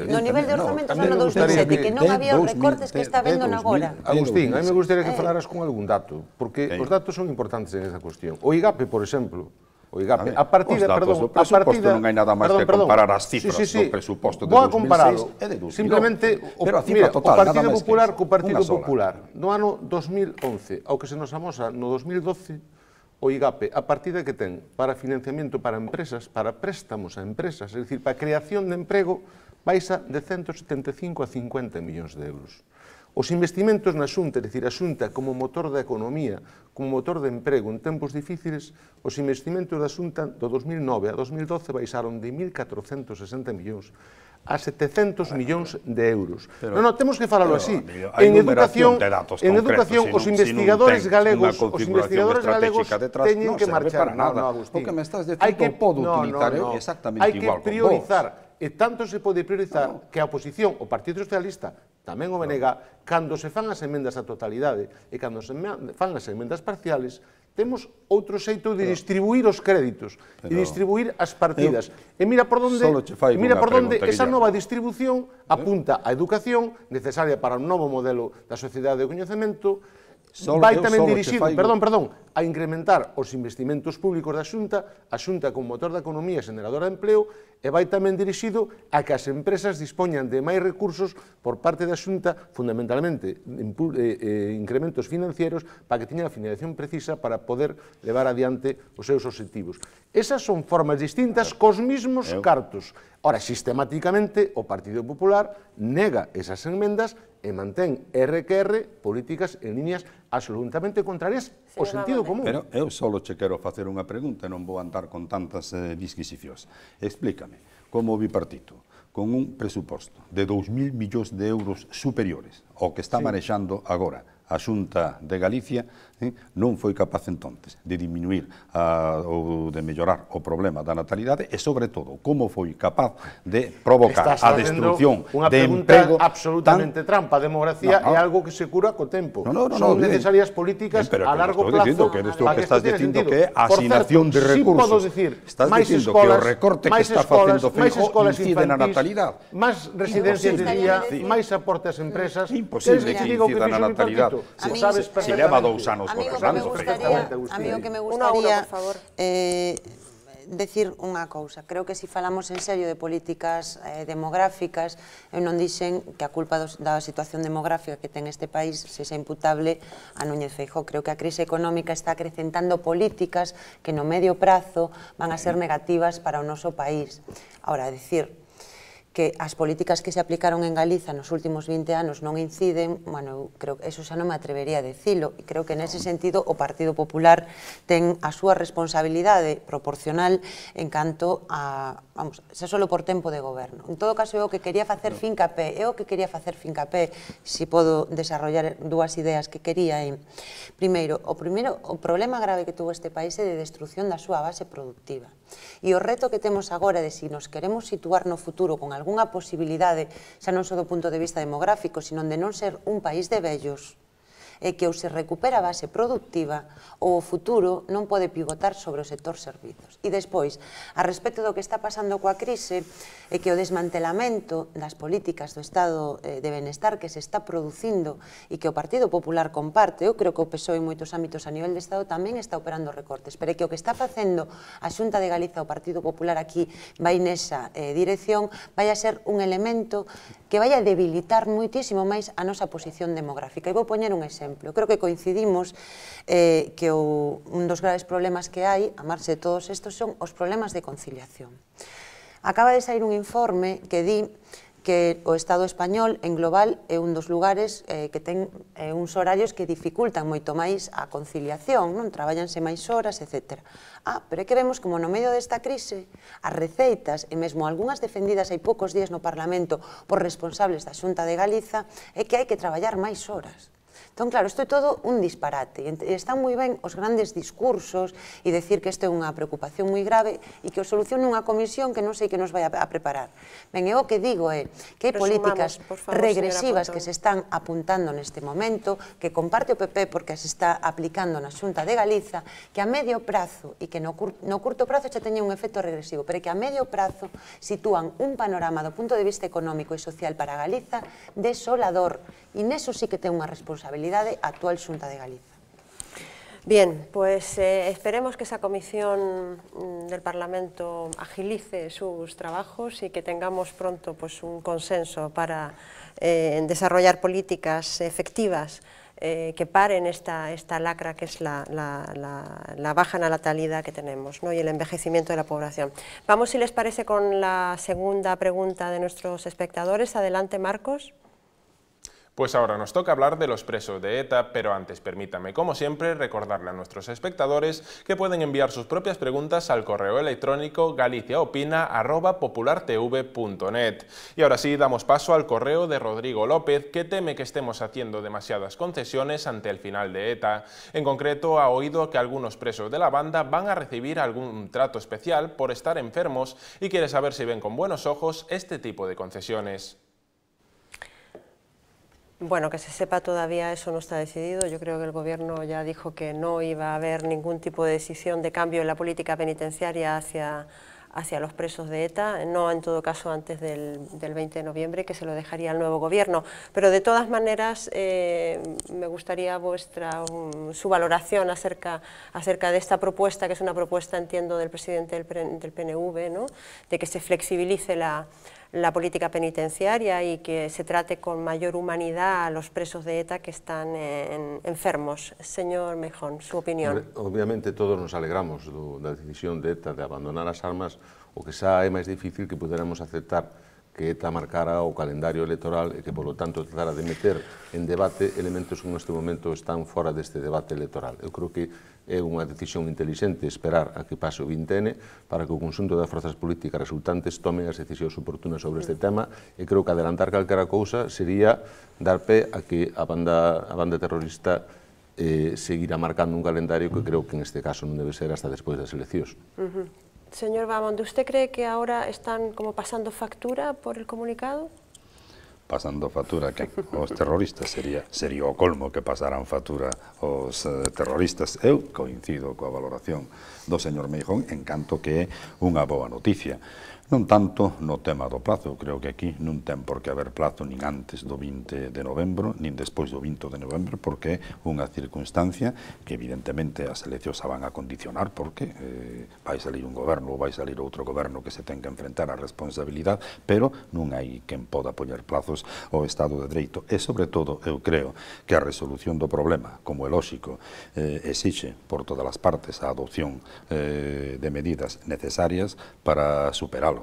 No nivel de orzamentos do ano 2007, que non había os recortes que está vendo agora. Agustín, a mí me gustaría que falaras con algún dato, porque os datos son importantes en esa cuestión. O IGAPE, por exemplo, a partida, perdón, a partida non hai nada máis que comparar as cifras do presuposto de 2006 e de 2012. Simplemente, mira, o Partido Popular co Partido Popular, no ano 2011, ao que se nos amosa no 2012, o IGAPE, a partida que ten para financiamento para empresas, para préstamos a empresas, é dicir, para creación de emprego, baixa de 175 a 50 millóns de euros. Os investimentos na Xunta, é dicir, a Xunta como motor da economía, como motor de emprego en tempos difíciles, os investimentos da Xunta do 2009 a 2012 baixaron de 1.460 millóns a 700 millóns de euros. Non, temos que falalo así. En educación, os investigadores galegos teñen que marchar. O que me estás dicindo podo utilizar exactamente igual con vos. Hai que priorizar, e tanto se pode priorizar que a oposición, o Partido Socialista, tamén o BNG, cando se fan as emendas á totalidade e cando se fan as emendas parciales, temos outro xeito de distribuir os créditos e distribuir as partidas. E mira por onde esa nova distribución apunta á educación necesaria para un novo modelo da sociedade do coñecemento, vai tamén dirixido, a incrementar os investimentos públicos da Xunta, a Xunta como motor da economía generadora de empleo, e vai tamén dirixido a que as empresas dispoñan de máis recursos por parte da Xunta, fundamentalmente incrementos financieros, para que teñan a financiación precisa para poder levar adiante os seus obxectivos. Esas son formas distintas cos mismos cartos. Ora, sistemáticamente, o Partido Popular nega esas enmendas e mantén políticas en líneas absolutamente contrarias ao sentido común. Pero eu só che quero facer unha pregunta e non vou andar con tantas disquisicións. Explícame, como o bipartito, con un presuposto de 2.000 millóns de euros superiores ao que está manexando agora a Xunta de Galicia, non foi capaz entonces de diminuir ou de mellorar o problema da natalidade e, sobre todo, como foi capaz de provocar a destrucción de emprego. Unha pregunta absolutamente trampa. A demografía é algo que se cura co tempo. Son necesarias políticas a largo plazo. Que eres tú que estás dicindo que é asignación de recursos. Estás dicindo que o recorte que está facendo Feijóo incide na natalidade. Máis residencias de día, máis aporte ás empresas. Imposible que incida na natalidade. Si leva 2 anos gobernando perfectamente. A mí o que me gustaría decir unha cousa. Creo que se falamos en serio de políticas demográficas, eu non dixen que a culpa da situación demográfica que ten este país sexa imputable a Núñez Feijóo. Creo que a crise económica está acrecentando políticas que no medio prazo van a ser negativas para o noso país. Ahora, decir que as políticas que se aplicaron en Galiza nos últimos 20 anos non inciden, bueno, creo que eso xa non me atrevería a dicilo, e creo que nese sentido o Partido Popular ten a súa responsabilidade proporcional en canto a, vamos, xa solo por tempo de goberno. En todo caso, eu o que quería facer fincapé, se podo desarrollar dúas ideas que quería, primeiro, o problema grave que tuvo este país é de destrucción da súa base productiva. E o reto que temos agora de si nos queremos situar no futuro con algunha posibilidade, xa non só do punto de vista demográfico, sino de non ser un país de vellos, é que ou se recupera a base productiva ou o futuro non pode pivotar sobre o sector servizos. E despois, a respecto do que está pasando coa crise, é que o desmantelamento das políticas do Estado de Benestar que se está producindo e que o Partido Popular comparte, eu creo que o PSOE en moitos ámbitos a nivel de Estado tamén está operando recortes, pero é que o que está facendo a Xunta de Galiza, o Partido Popular aquí, vai nesa dirección, vai a ser un elemento que vai a debilitar moitísimo máis a nosa posición demográfica. E vou poñer un exemplo. Eu creo que coincidimos que un dos graves problemas que hai, a marxe de todos estos, son os problemas de conciliación. Acaba de sair un informe que di que o Estado español, en global, é un dos lugares que ten uns horarios que dificultan moito máis a conciliación, non? Traballanse máis horas, etc. Pero é que vemos como no medio desta crise as receitas, e mesmo algunhas defendidas hai poucos días no Parlamento por responsables da Xunta de Galiza, é que hai que traballar máis horas. Entón, claro, isto é todo un disparate. Están moi ben os grandes discursos e decir que isto é unha preocupación moi grave e que o solucione unha comisión que non sei que nos vai a preparar. Ben, eu o que digo é que hai políticas regresivas que se están apuntando neste momento, que comparte o PP porque se está aplicando na Xunta de Galiza, que a medio prazo, e que no curto prazo xa teñen un efecto regresivo, pero que a medio prazo sitúan un panorama do punto de vista económico e social para Galiza desolador, e neso sí que ten unha responsabilidade a actual Xunta de Galiza. Bien, pues esperemos que esa comisión del Parlamento agilice sus trabajos y que tengamos pronto pues, un consenso para desarrollar políticas efectivas que paren esta lacra que es la baja natalidad que tenemos, ¿no? Y el envejecimiento de la población. Vamos, si les parece, con la segunda pregunta de nuestros espectadores. Adelante, Marcos. Pues ahora nos toca hablar de los presos de ETA, pero antes permítame, como siempre, recordarle a nuestros espectadores que pueden enviar sus propias preguntas al correo electrónico galiciaopina@populartv.net. Y ahora sí, damos paso al correo de Rodrigo López, que teme que estemos haciendo demasiadas concesiones ante el final de ETA. En concreto, ha oído que algunos presos de la banda van a recibir algún trato especial por estar enfermos y quiere saber si ven con buenos ojos este tipo de concesiones. Bueno, que se sepa todavía eso no está decidido. Yo creo que el Gobierno ya dijo que no iba a haber ningún tipo de decisión de cambio en la política penitenciaria hacia los presos de ETA, no en todo caso antes del 20 de noviembre, que se lo dejaría al nuevo Gobierno. Pero de todas maneras me gustaría su valoración acerca de esta propuesta, que es una propuesta, entiendo, del presidente del PNV, ¿no? De que se flexibilice la política penitenciaria y que se trate con mayor humanidad a los presos de ETA que están enfermos. Señor Meijón, su opinión. Obviamente todos nos alegramos da decisión de ETA de abandonar as armas, o que xa é máis difícil que puderamos aceptar que ETA marcara o calendario electoral e que, polo tanto, tratara de meter en debate elementos que neste momento están fora deste debate electoral. Eu creo que é unha decisión intelixente esperar a que pase o 20N para que o conxunto das forzas políticas resultantes tomen as decisións oportunas sobre este tema, e creo que adelantar calquera cousa sería dar pé a que a banda terrorista seguirá marcando un calendario que creo que en este caso non debe ser hasta despois das eleccións. Señor Bahamonde, ¿usted cree que ahora están como pasando factura por el comunicado? Pasando factura que os terroristas sería o colmo que pasaran factura os terroristas. Eu coincido coa valoración do señor Meijón en canto que é unha boa noticia. Non tanto no tema do plazo, creo que aquí non ten por que haber plazo nin antes do 20 de novembro, nin despois do 20 de novembro, porque é unha circunstancia que evidentemente as eleccións a van a condicionar, porque vai salir un goberno ou vai salir outro goberno que se ten que enfrentar a responsabilidade, pero non hai quen poda poñer plazos ao Estado de Dereito. E, sobre todo, eu creo que a resolución do problema, como é lóxico, exixe por todas as partes a adopción de medidas necesarias para superalo.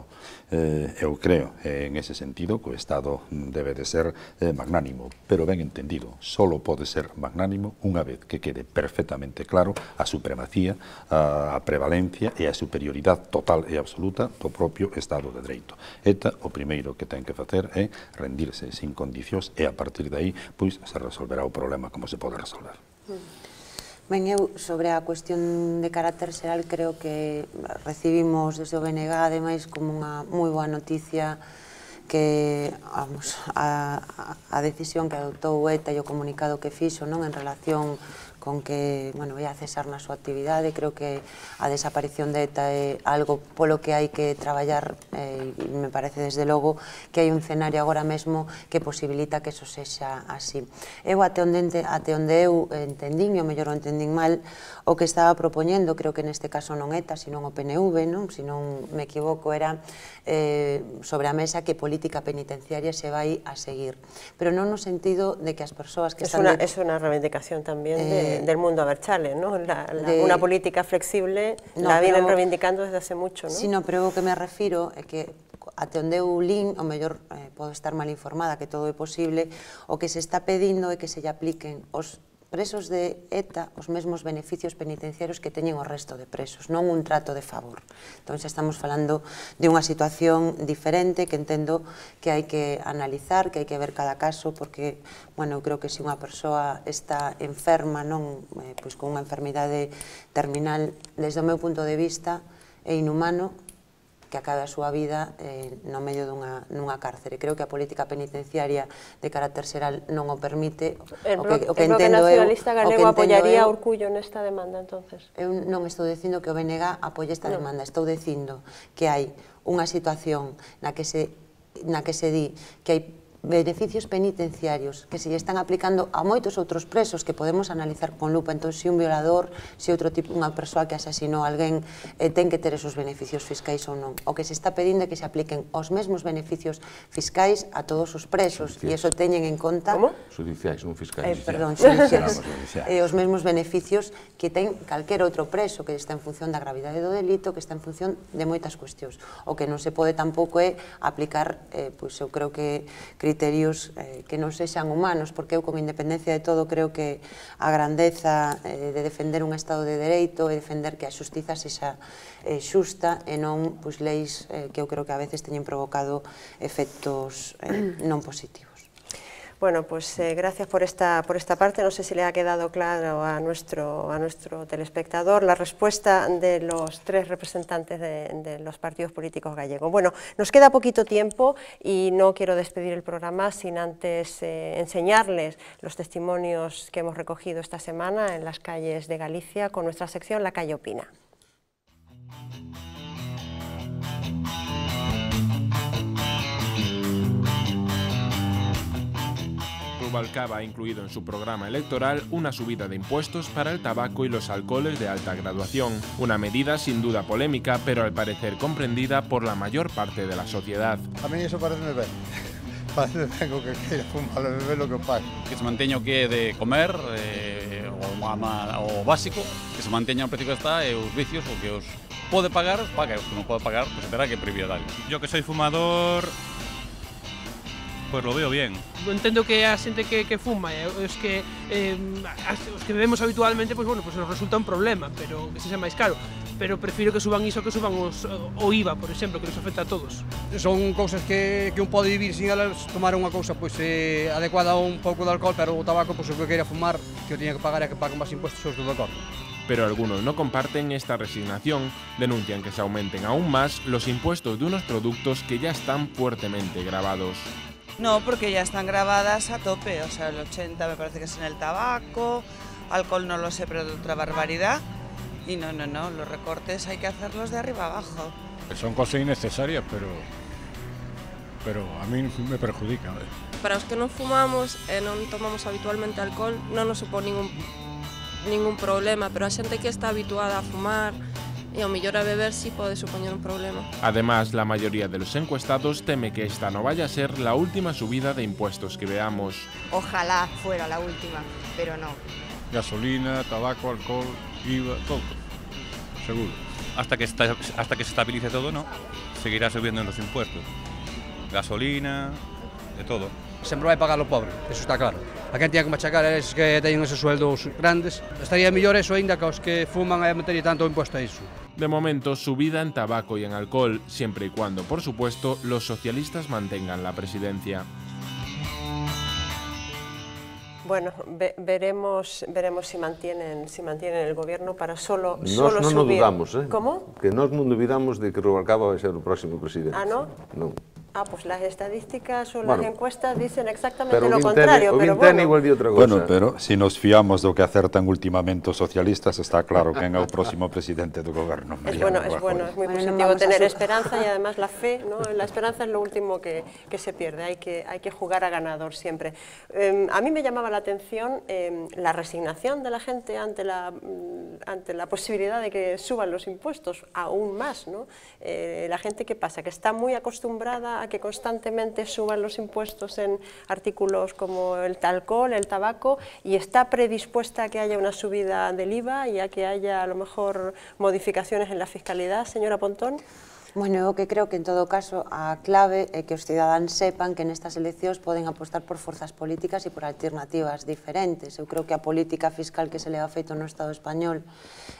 Eu creo, en ese sentido, que o Estado debe de ser magnánimo, pero ben entendido, solo pode ser magnánimo unha vez que quede perfectamente claro a supremacía, a prevalencia e a superioridade total e absoluta do propio Estado de Dereito. ETA, o primeiro que ten que facer é rendirse sin condicións e a partir de aí, pois, se resolverá o problema como se pode resolver. Ben, eu, sobre a cuestión de carácter xeral, creo que recibimos desde o BNG, ademais, como unha moi boa noticia que a decisión que adoptou o ETA e o comunicado que fixo en relación con que vai a cesar na súa actividade. Creo que a desaparición de ETA é algo polo que hai que traballar, e me parece desde logo que hai un escenario agora mesmo que posibilita que eso sexa así. Eu até onde eu entendín, e o mellor o entendín mal, o que estaba propoñendo, creo que neste caso non ETA, sino o PNV, se non me equivoco, era sobre a mesa que política penitenciaria se vai a seguir, pero non no sentido de que as persoas que están... Es una reivindicación también del mundo Abertzale, ¿no? Una política flexible la vienen reivindicando desde hace mucho, ¿no? Sí, pero o que me refiro é que até onde eu lín, o mellor podo estar mal informada, que todo é posible, o que se está pedindo é que se lle apliquen os presos de ETA os mesmos beneficios penitenciarios que teñen o resto de presos, non un trato de favor. Entón, xa estamos falando de unha situación diferente que entendo que hai que analizar, que hai que ver cada caso, porque, eu creo que se unha persoa está enferma, pois con unha enfermidade terminal, desde o meu punto de vista, é inhumano que acabe a súa vida no medio dunha cárcere. Creo que a política penitenciaria de carácter xeral non o permite. O que Nacionalista Galego apoyaría a Urcullo nesta demanda, entonces? Eu non estou dicindo que o BNG apoie esta demanda, estou dicindo que hai unha situación na que se di que hai beneficios penitenciarios que se lle están aplicando a moitos outros presos que podemos analizar con lupa. Entón, se un violador, se outro tipo, unha persoa que asasinou a alguén, ten que ter esos beneficios fiscais ou non. O que se está pedindo é que se apliquen os mesmos beneficios fiscais a todos os presos, e iso teñen en conta... Como? Judiciais, non fiscais. Perdón, judiciais. Os mesmos beneficios que ten calquer outro preso, que está en función da gravidade do delito, que está en función de moitas cuestións. O que non se pode tampouco é aplicar, pois eu creo que criterios que non sexan humanos, porque eu, con independencia de todo, creo que a grandeza de defender un Estado de Dereito e defender que a xustiza sexa xusta e non leis que eu creo que a veces teñen provocado efectos non positivos. Bueno, pues gracias por esta parte. No sé si le ha quedado claro a nuestro telespectador la respuesta de los tres representantes de los partidos políticos gallegos. Bueno, nos queda poquito tiempo y no quiero despedir el programa sin antes enseñarles los testimonios que hemos recogido esta semana en las calles de Galicia con nuestra sección La Calle Opina. Rubalcaba ha incluido en su programa electoral una subida de impuestos para el tabaco y los alcoholes de alta graduación, una medida sin duda polémica, pero al parecer comprendida por la mayor parte de la sociedad. A mí eso parece ben. Parece ben o que queira fumar, beber lo que pague. Que se manteña o que é de comer, o básico, que se manteña o precio que está, e os vicios, o que os pode pagar, paga, e os que non pode pagar, pues terá que prohibir. Yo que soy fumador, Pois lo veo bien. Entendo que a xente que fuma e os que bebemos habitualmente, pois bueno, pois nos resulta un problema, pero que sexa máis caro. Pero prefiro que suban iso que suban o IVA, por exemplo, que nos afecta a todos. Son cousas que un pode vivir sin elas, tomar unha cousa pois adecuada a un pouco de alcohol, pero o tabaco, pois o que queira fumar, que o tiña que pagar é que paguen máis impostos os do alcohol. Pero algunos no comparten esta resignación, denuncian que se aumenten aún más los impuestos de unos productos que ya están fuertemente gravados. No, porque ya están grabadas a tope, o sea, el 80 me parece que es en el tabaco, alcohol no lo sé, pero de otra barbaridad. Y no, los recortes hay que hacerlos de arriba abajo. Son cosas innecesarias, pero a mí me perjudica. Para os que non fumamos e non tomamos habitualmente alcohol non nos supón ningún problema, pero a xente que está habituada a fumar e ao mellor a beber sí pode supoñer un problema. Además, la mayoría de los encuestados teme que esta no vaya a ser la última subida de impuestos que veamos. Ojalá fuera la última, pero no. Gasolina, tabaco, alcohol, IVA, todo, seguro. Hasta que se estabilice todo, ¿no? Seguirá subiendo los impuestos. Gasolina, de todo. Sempre vai pagar o pobre, eso está claro. A quen tiña que machacar é eses que teñen esos sueldos grandes. Estaría mellor eso aínda que os que fuman e metería tanto impuesto a iso. De momento, subida en tabaco y en alcohol, siempre y cuando, por supuesto, los socialistas mantengan la presidencia. Bueno, veremos si mantienen el gobierno para solo subir. Nós non dudamos, ¿Cómo? Que nós non dubidamos de que Rubalcaba vai ser o próximo presidente. Ah, ¿no? Non. Ah, pues las estadísticas o las encuestas dicen exactamente lo contrario, pero bueno. Igual de otra cosa. Bueno, pero si nos fiamos do que acertan últimamente os socialistas, está claro que é o próximo presidente do goberno. Es bueno, es muy positivo tener esperanza y además la fe, ¿no? La esperanza es lo último que se pierde, hay que jugar a ganador siempre. A mí me llamaba la atención la resignación de la gente ante la posibilidad de que suban los impuestos aún más, ¿no? La gente, ¿qué pasa? Que está muy acostumbrada a que constantemente suban los impuestos en artículos como el alcohol, el tabaco, y está predispuesta a que haya una subida del IVA y a que haya a lo mejor modificaciones en la fiscalidad, señora Pontón. Bueno, eu que creo que en todo caso a clave é que os cidadáns sepan que nestas eleccións poden apostar por forzas políticas e por alternativas diferentes. Eu creo que a política fiscal que se leva feito no Estado español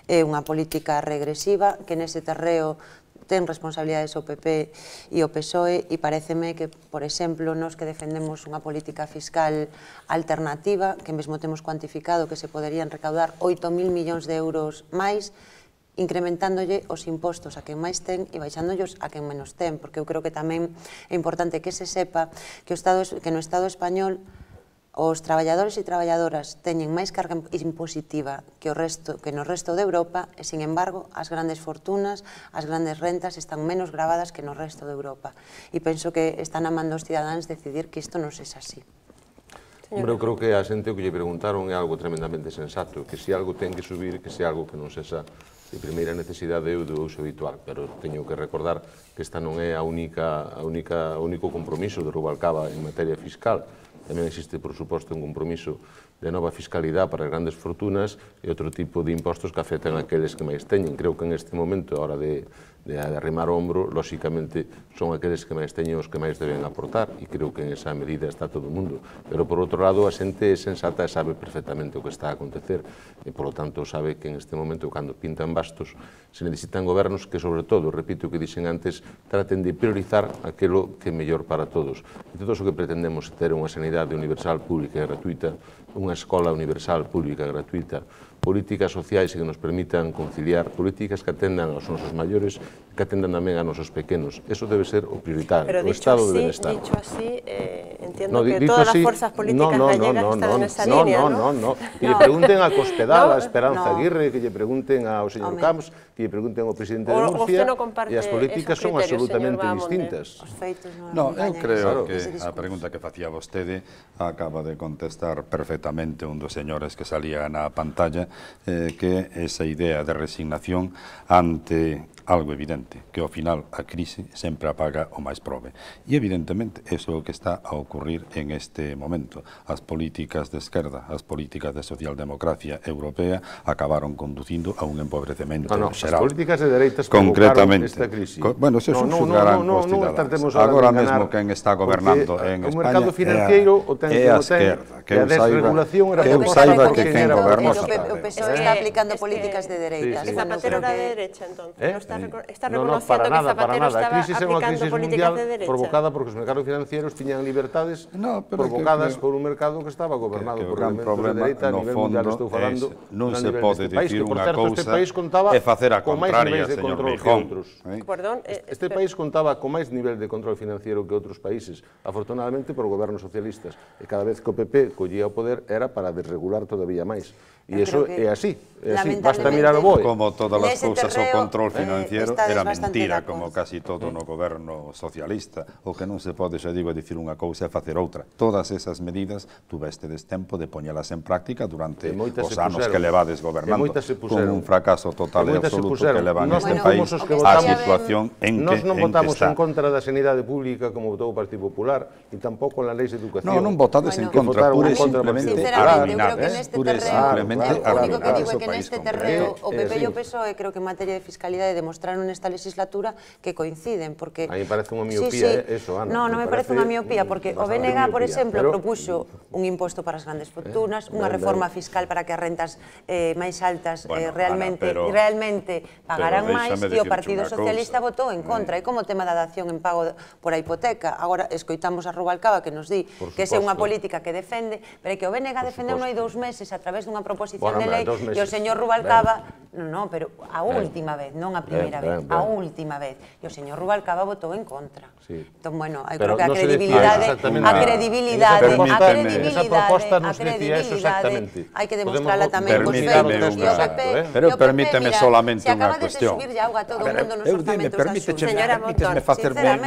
é unha política regresiva, que nese terreo ten responsabilidades o PP e o PSOE e pareceme que, por exemplo, nos que defendemos unha política fiscal alternativa, que mesmo temos cuantificado que se poderían recaudar 8.000 millóns de euros máis, incrementándolle os impostos a quen máis ten e baixándollos a quen menos ten, porque eu creo que tamén é importante que se sepa que no Estado español os traballadores e traballadoras teñen máis carga impositiva que no resto de Europa e, sin embargo, as grandes fortunas, as grandes rentas están menos gravadas que no resto de Europa. E penso que están a man dos cidadáns decidir que isto non é así. Hombre, eu creo que a xente o que lle preguntaron é algo tremendamente sensato, que se algo ten que subir, que se algo que non sexa de primeira necesidade ou do uso habitual, pero teño que recordar que esta non é o único compromiso de Rubalcaba en materia fiscal. Tamén existe, por suposto, un compromiso de nova fiscalidade para as grandes fortunas e outro tipo de impostos que afectan a aqueles que máis teñen. Creo que en este momento, a hora de arrimar o ombro, lóxicamente son aqueles que máis teñen os que máis deben aportar e creo que en esa medida está todo o mundo. Pero, por outro lado, a xente é sensata e sabe perfectamente o que está a acontecer e, por lo tanto, sabe que en este momento, cando pintan bastos, se necesitan gobernos que, sobre todo, repito o que dixen antes, traten de priorizar aquilo que é mellor para todos. E todos o que pretendemos ter unha sanidade universal, pública e gratuita, unha escola universal, pública e gratuita, políticas sociais que nos permitan conciliar, políticas que atendan aos nosos maiores, que atendan tamén a nosos pequenos. Eso debe ser o prioritario, o estado de benestar. Dicho así, entiendo que todas las fuerzas políticas gallegas están en esa línea, ¿no? No. Que lle pregunten a Cospedal, a Esperanza Aguirre, que lle pregunten ao señor Camps, que lle pregunten ao presidente de Murcia, e as políticas son absolutamente distintas. No, eu creo que a pregunta que facía vostede acaba de contestar perfectamente un dos señores que salía na pantalla, que esa idea de resignación ante algo evidente, que ao final a crise sempre apaga o máis prove. E evidentemente eso é o que está a ocurrir en este momento. As políticas de esquerda, as políticas de socialdemocracia europea acabaron conducindo a un empobrecemento xeral. As políticas de dereitas provocaron esta crise. Bueno, se xulgarán os cidadanos. Agora mesmo quen está gobernando en España o mercado financiero é a esquerda. Que a desregulación era que eu saiba que quen goberna o PSOE está aplicando políticas de dereitas. Zapatero era de derecha, entonces. Está No, reconociendo para nada, que Zapatero estaba A crise é unha aplicando crise políticas mundial de derecha. provocada porque os mercados financieros tiñan libertades provocadas por un mercado que estaba gobernado por elementos de dereita a nivel mundial. Estou falando non se pode dicir unha cousa e facer a contraria, señor Meijón. Este país contaba con máis nivel de control financiero que outros países, afortunadamente por gobernos socialistas, e cada vez que o PP collía o poder era para desregular todavía máis. E iso é así, basta mirar o BOE. Como todas as cousas, o control financiero era mentira, como casi todo no goberno socialista. O que non se pode, xa digo, dicir unha cousa e facer outra. Todas esas medidas tuvestedes tempo de poñelas en práctica durante os anos que levades gobernando, con un fracaso total e absoluto que levan este país a situación en que está. Nós non votamos en contra da sanidade pública como votou o Partido Popular e tampouco na Lei de Educación. Non votades en contra, pura e simplemente arruinades. O único que digo é que neste terreo o PP e o PSOE creo que en materia de fiscalidade demostraron nesta legislatura que coinciden, porque... A mí parece unha miopía eso, Ana. Non me parece unha miopía, porque o BNG, por exemplo, propuxo un imposto para as grandes fortunas, unha reforma fiscal para que as rentas máis altas realmente pagarán máis, e o Partido Socialista votou en contra, e como o tema da dación en pago por a hipoteca. Agora, escoitamos a Rubalcaba que nos di que esa é unha política que defende, pero é que o BNG defendeu hai 2 meses a través dunha proposición de lei, e o señor Rubalcaba, non, pero a última vez, non a primeira vez, a última vez, e o señor Rubalcaba votou en contra. Entón, bueno, creo que a credibilidade, hai que demostrarla tamén cos feitos, e o PP, pero permíteme solamente unha cuestión. Permíteme facerme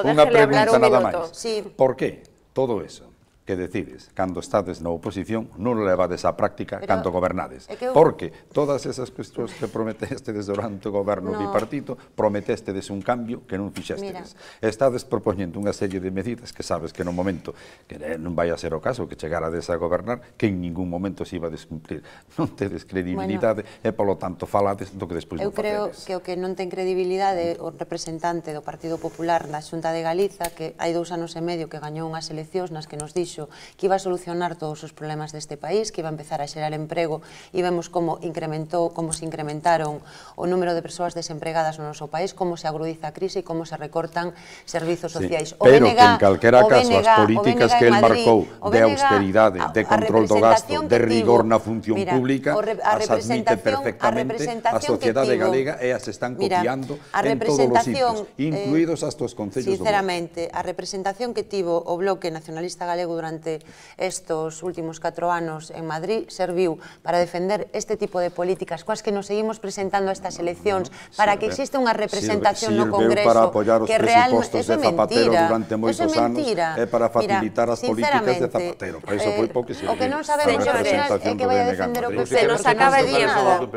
unha pregunta nada máis. Por que todo eso que decides, cando estades na oposición, non lo levades á práctica cando gobernades. Porque todas esas cuestións que prometestedes durante o goberno bipartito, prometestedes un cambio que non fixestedes. Estades propoñendo unha serie de medidas que sabes que no momento, que non vai a ser o caso, que chegarades a gobernar, que en ningún momento se iba a descumplir. Non tedes credibilidade e, polo tanto, falades do que despois non facedes. Eu creo que o que non ten credibilidade o representante do Partido Popular na Xunta de Galiza, que hai 2 anos e medio que gañou unhas eleccións nas que nos dixo que iba a solucionar todos os problemas deste país, que iba a empezar a xerar emprego, e vemos como se incrementaron o número de persoas desempregadas no noso país, como se agudiza a crise e como se recortan servizos sociais. Pero que en calquera caso as políticas que el marcou de austeridade, de control do gasto, de rigor na función pública, as admite perfectamente a sociedade galega e as están copiando en todos os sitios, incluídos hasta os concellos do mundo. Sinceramente, a representación que tivo o Bloque Nacionalista Galego durante estos últimos 4 anos en Madrid serviu para defender este tipo de políticas coas que nos seguimos presentando a estas eleccións, para que existe unha representación no Congreso para apoiar os presupostos de Zapatero durante moitos anos e para facilitar as políticas de Zapatero. Para iso foi pouco que serviu. O que non sabemos é que vai a defender o PP. Se nos acaba el tiempo.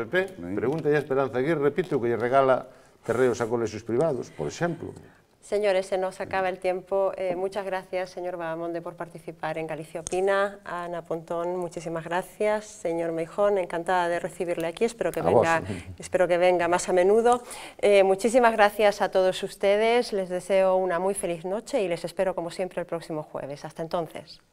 Pregunta a Esperanza Aguirre, repito, que lle regala terreos a colexios privados, por exemplo. Señores, se nos acaba el tiempo. Muchas gracias, señor Vaamonde, por participar en Galicia Opina. Ana Pontón, muchísimas gracias. Señor Meijón, encantada de recibirle aquí. Espero que venga más a menudo. Muchísimas gracias a todos ustedes. Les deseo una muy feliz noche y les espero, como siempre, el próximo jueves. Hasta entonces.